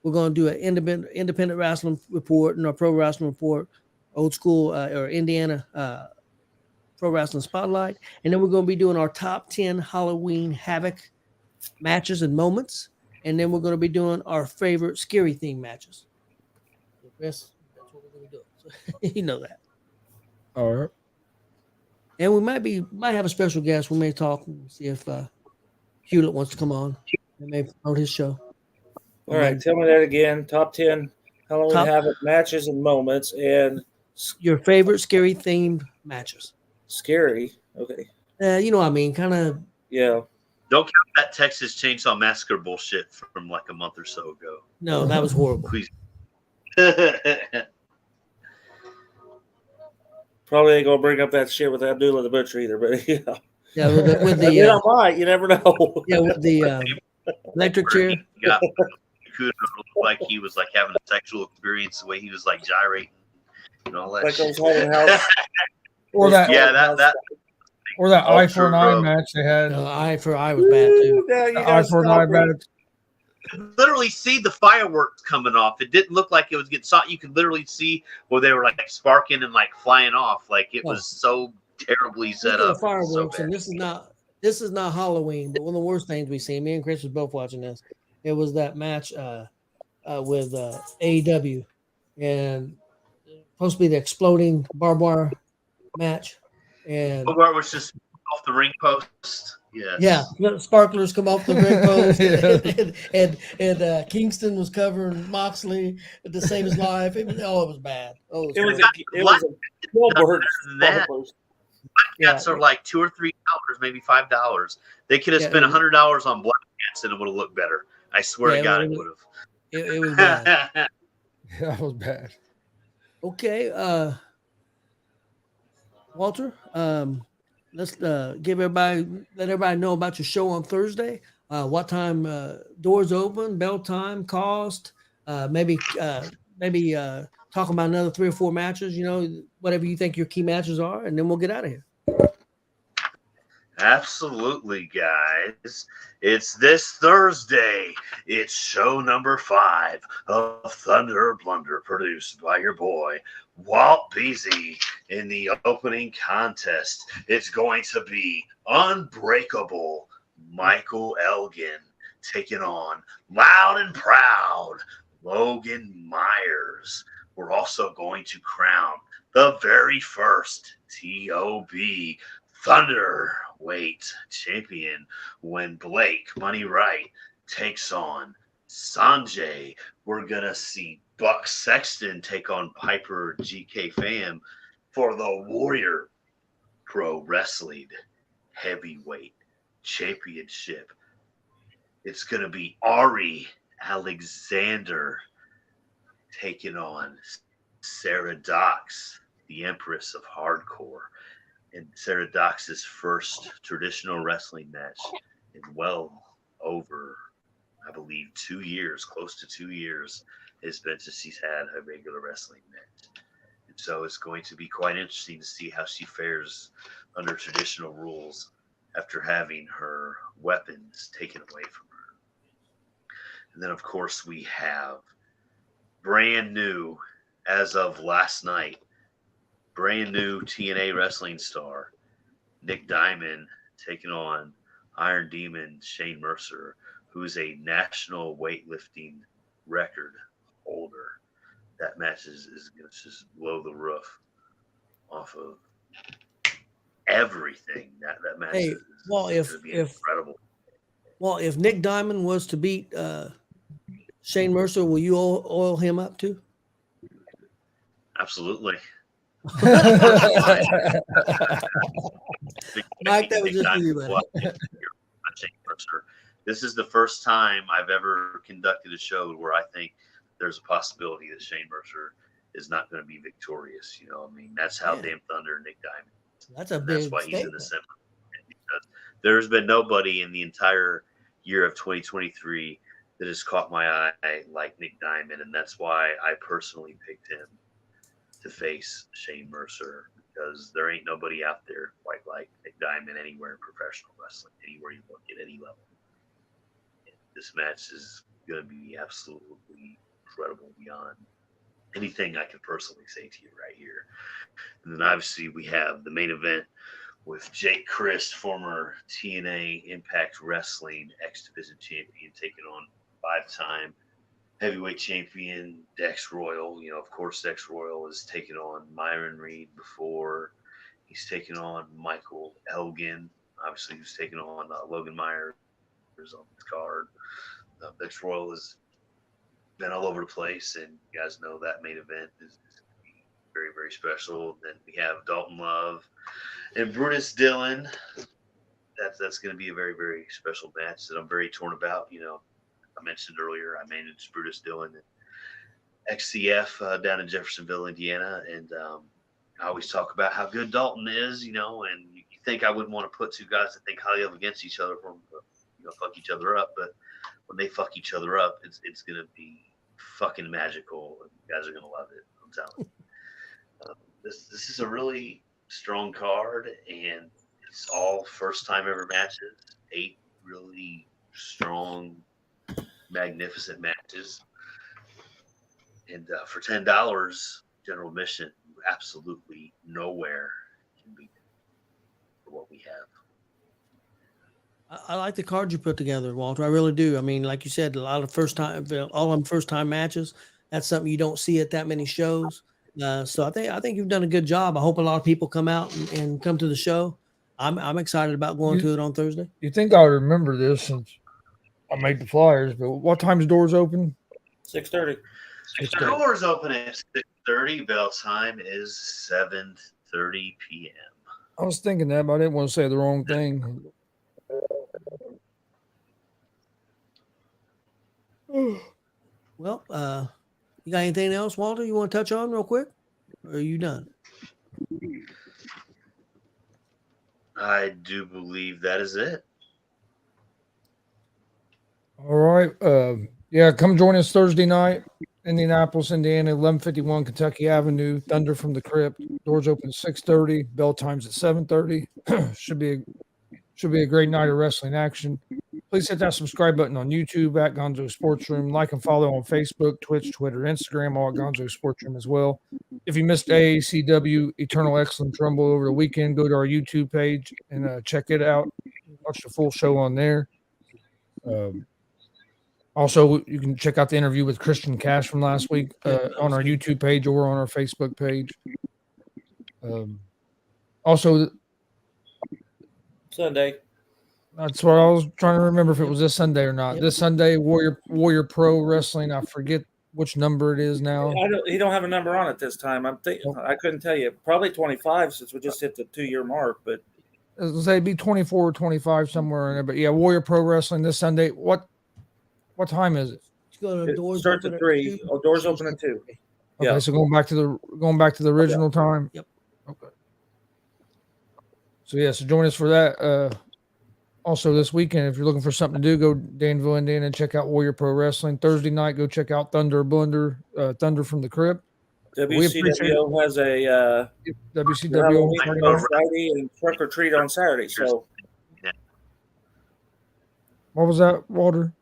We're going to do an independent wrestling report and our pro wrestling report, old school or Indiana pro wrestling spotlight. And then we're going to be doing our top 10 Halloween Havoc matches and moments. And then we're going to be doing our favorite scary theme matches. Chris, that's what we're going to be doing. So, you know that. All right. And we might have a special guest. We may talk and see if Hewlett wants to come on and maybe promote his show. All right, tell me that again. Top 10 Halloween Havoc matches and moments and your favorite scary themed matches. Scary. Okay. You know what I mean? Kind of. Yeah. Don't count that Texas Chainsaw Massacre bullshit from like a month or so ago. No, that was horrible. Please. Probably ain't gonna bring up that shit with Abdullah the Butcher either, but yeah. Yeah, with the I might. You never know. Yeah, with the electric chair. Yeah, looked like he was like having a sexual experience the way he was like gyrating and all that. Like shit. those haunted house. Or that. Yeah, that. Or that eye for an eye bro. match they had. No, eye for eye was bad too. Eye for an eye match. You could literally see the fireworks coming off. It didn't look like it was getting shot. You could literally see where they were like sparking and like flying off. Like it was so terribly set Speaking up. of fireworks, So and this is not Halloween, but one of the worst things we see. Me and Chris was both watching this. It was that match with AAW, and supposed to be the exploding barbed wire match, and Bogart was just off the ring post. yeah, sparklers come off the ring post, and Kingston was covering Moxley to save his life. It was bad. Oh, It was a snowbird. Cats are like $2 or $3, maybe $5. They could have spent $100 on black cats and it would have looked better. I swear to God, it would have. It was bad. That was bad. Okay, Walter, let's let everybody know about your show on Thursday. What time doors open, bell time, cost, maybe talk about another 3 or 4 matches, whatever you think your key matches are, and then we'll get out of here. Absolutely, guys. It's this Thursday. It's show number 5 of Thunder Blunder, produced by your boy, Walt Beasy. In the opening contest, it's going to be Unbreakable Michael Elgin taking on Loud and Proud Logan Myers. We're also going to crown the very first TOB Thunderweight champion when Blake Money Wright takes on Sanjay. We're going to see Buck Sexton take on Piper GK Fam for the Warrior Pro Wrestling Heavyweight Championship. It's going to be Ari Alexander taking on Sarah Dox, the Empress of Hardcore. And Sarah Dox's first traditional wrestling match in well over, I believe, 2 years, close to 2 years, has been since she's had a regular wrestling match. And so it's going to be quite interesting to see how she fares under traditional rules after having her weapons taken away from her. And then, of course, we have brand new, as of last night, brand new TNA wrestling star, Nick Diamond, taking on Iron Demon Shane Mercer, who is a national weightlifting record holder. That match is going to just blow the roof off of everything. That match is going to be incredible. Well, if Nick Diamond was to beat Shane Mercer, will you oil him up too? Absolutely. Mike, that was just for you, buddy. This is the first time I've ever conducted a show where I think there's a possibility that Shane Mercer is not going to be victorious. I mean, that's how damn Thunder Nick Diamond. That's a big That's why statement. he's in the semi. There's been nobody in the entire year of 2023 that has caught my eye like Nick Diamond, and that's why I personally picked him to face Shane Mercer, because there ain't nobody out there quite like Nick Diamond anywhere in professional wrestling, anywhere you look at any level. And this match is going to be absolutely incredible beyond anything I can personally say to you right here. And then obviously we have the main event with Jake Christ, former TNA Impact Wrestling X-Division champion, taking on 5-time heavyweight champion Dex Royal. Of course, Dex Royal is taking on Myron Reed before. He's taking on Michael Elgin. Obviously, he's taking on Logan Myers on this card. Dex Royal has been all over the place, and you guys know that main event is very, very special. Then we have Dalton Love and Brutus Dillon. That's going to be a very, very special match that I'm very torn about. I mentioned earlier, I managed Brutus Dillon at XCF down in Jeffersonville, Indiana, and I always talk about how good Dalton is, and you think I wouldn't want to put two guys that think highly of against each other from, fuck each other up, but when they fuck each other up, it's going to be fucking magical. You guys are going to love it, I'm telling you. This is a really strong card, and it's all first-time ever matches. 8 really strong, magnificent matches, and for $10 general admission, absolutely nowhere can beat for what we have. I like the card you put together, Walter. I really do. I mean, like you said, a lot of all them first time matches. That's something you don't see at that many shows. So I think you've done a good job. I hope a lot of people come out and come to the show. I'm excited about going to it on Thursday. You think I remember this since I made the flyers, but what time's doors open? 6:30. Doors open at 6:30. Bell time is 7:30 p.m. I was thinking that, but I didn't want to say the wrong thing. Well, you got anything else, Walter, you want to touch on real quick? Or are you done? I do believe that is it. All right. Yeah, come join us Thursday night, Indianapolis, Indiana, 1151 Kentucky Avenue, Thunder from the Crypt. Doors open at 6:30, bell times at 7:30. Should be a great night of wrestling action. Please hit that subscribe button on YouTube at Gonzo'S Sports Room. Like and follow on Facebook, Twitch, Twitter, Instagram, all at Gonzo'S Sports Room as well. If you missed AACW Eternal Excellence Rumble over the weekend, go to our YouTube page and check it out. Watch the full show on there. Also, you can check out the interview with Christian Cash from last week on our YouTube page or on our Facebook page. Also, Sunday. that's what I was trying to remember if it was this Sunday or not. Yep. This Sunday, Warrior Pro Wrestling. I forget which number it is now. He don't have a number on it this time. I couldn't tell you. Probably 25 since we just hit the 2-year mark. But It'd be 24 or 25 somewhere in there. But yeah, Warrior Pro Wrestling this Sunday. What time is it? It starts at 3. Doors open at 2. Okay, Yeah. so going back to the original time. Yep. Okay. So yeah, so join us for that. Also this weekend, if you're looking for something to do, go Danville, Indiana, and check out Warrior Pro Wrestling. Thursday night, go check out Blunder, Thunder from the Crypt. WCWO has a WCW Halloween on Friday and trick or treat on Saturday. So what was that, Walter?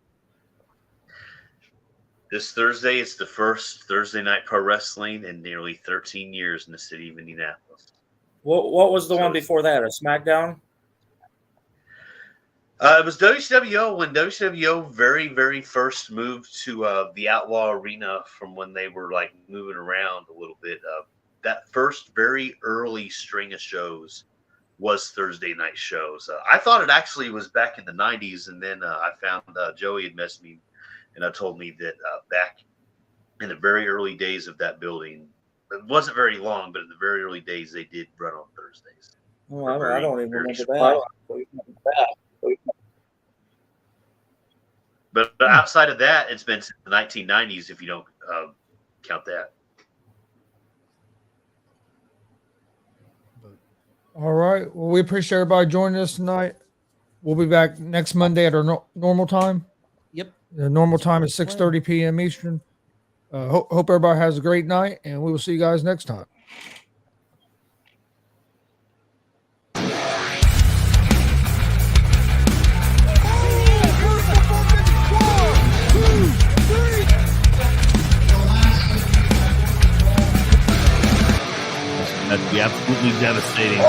This Thursday, it's the first Thursday night pro wrestling in nearly 13 years in the city of Indianapolis. what was the one before that? A SmackDown? It was WCWO when WCWO very, very first moved to the Outlaw Arena from when they were like moving around a little bit. That first very early string of shows was Thursday night shows. I thought it actually was back in the 90s, and then I found Joey had messaged me and told me that back in the very early days of that building, it wasn't very long, but in the very early days, they did run on Thursdays. Oh, I don't even remember that. But outside of that, it's been since the 1990s, if you don't count that. All right. Well, we appreciate everybody joining us tonight. We'll be back next Monday at our normal time. Yep. The normal time is 6:30 p.m. Eastern. Hope everybody has a great night, and we will see you guys next time. That'd be absolutely devastating.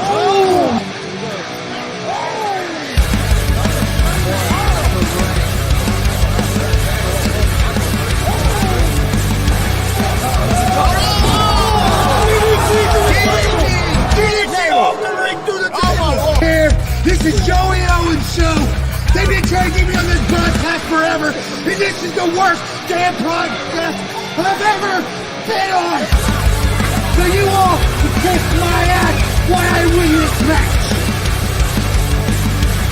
This is Joey Owens' show. They've been trying to get me on this broadcast forever, and this is the worst damn broadcast I've ever been on. So you all can kiss my ass while I win this match.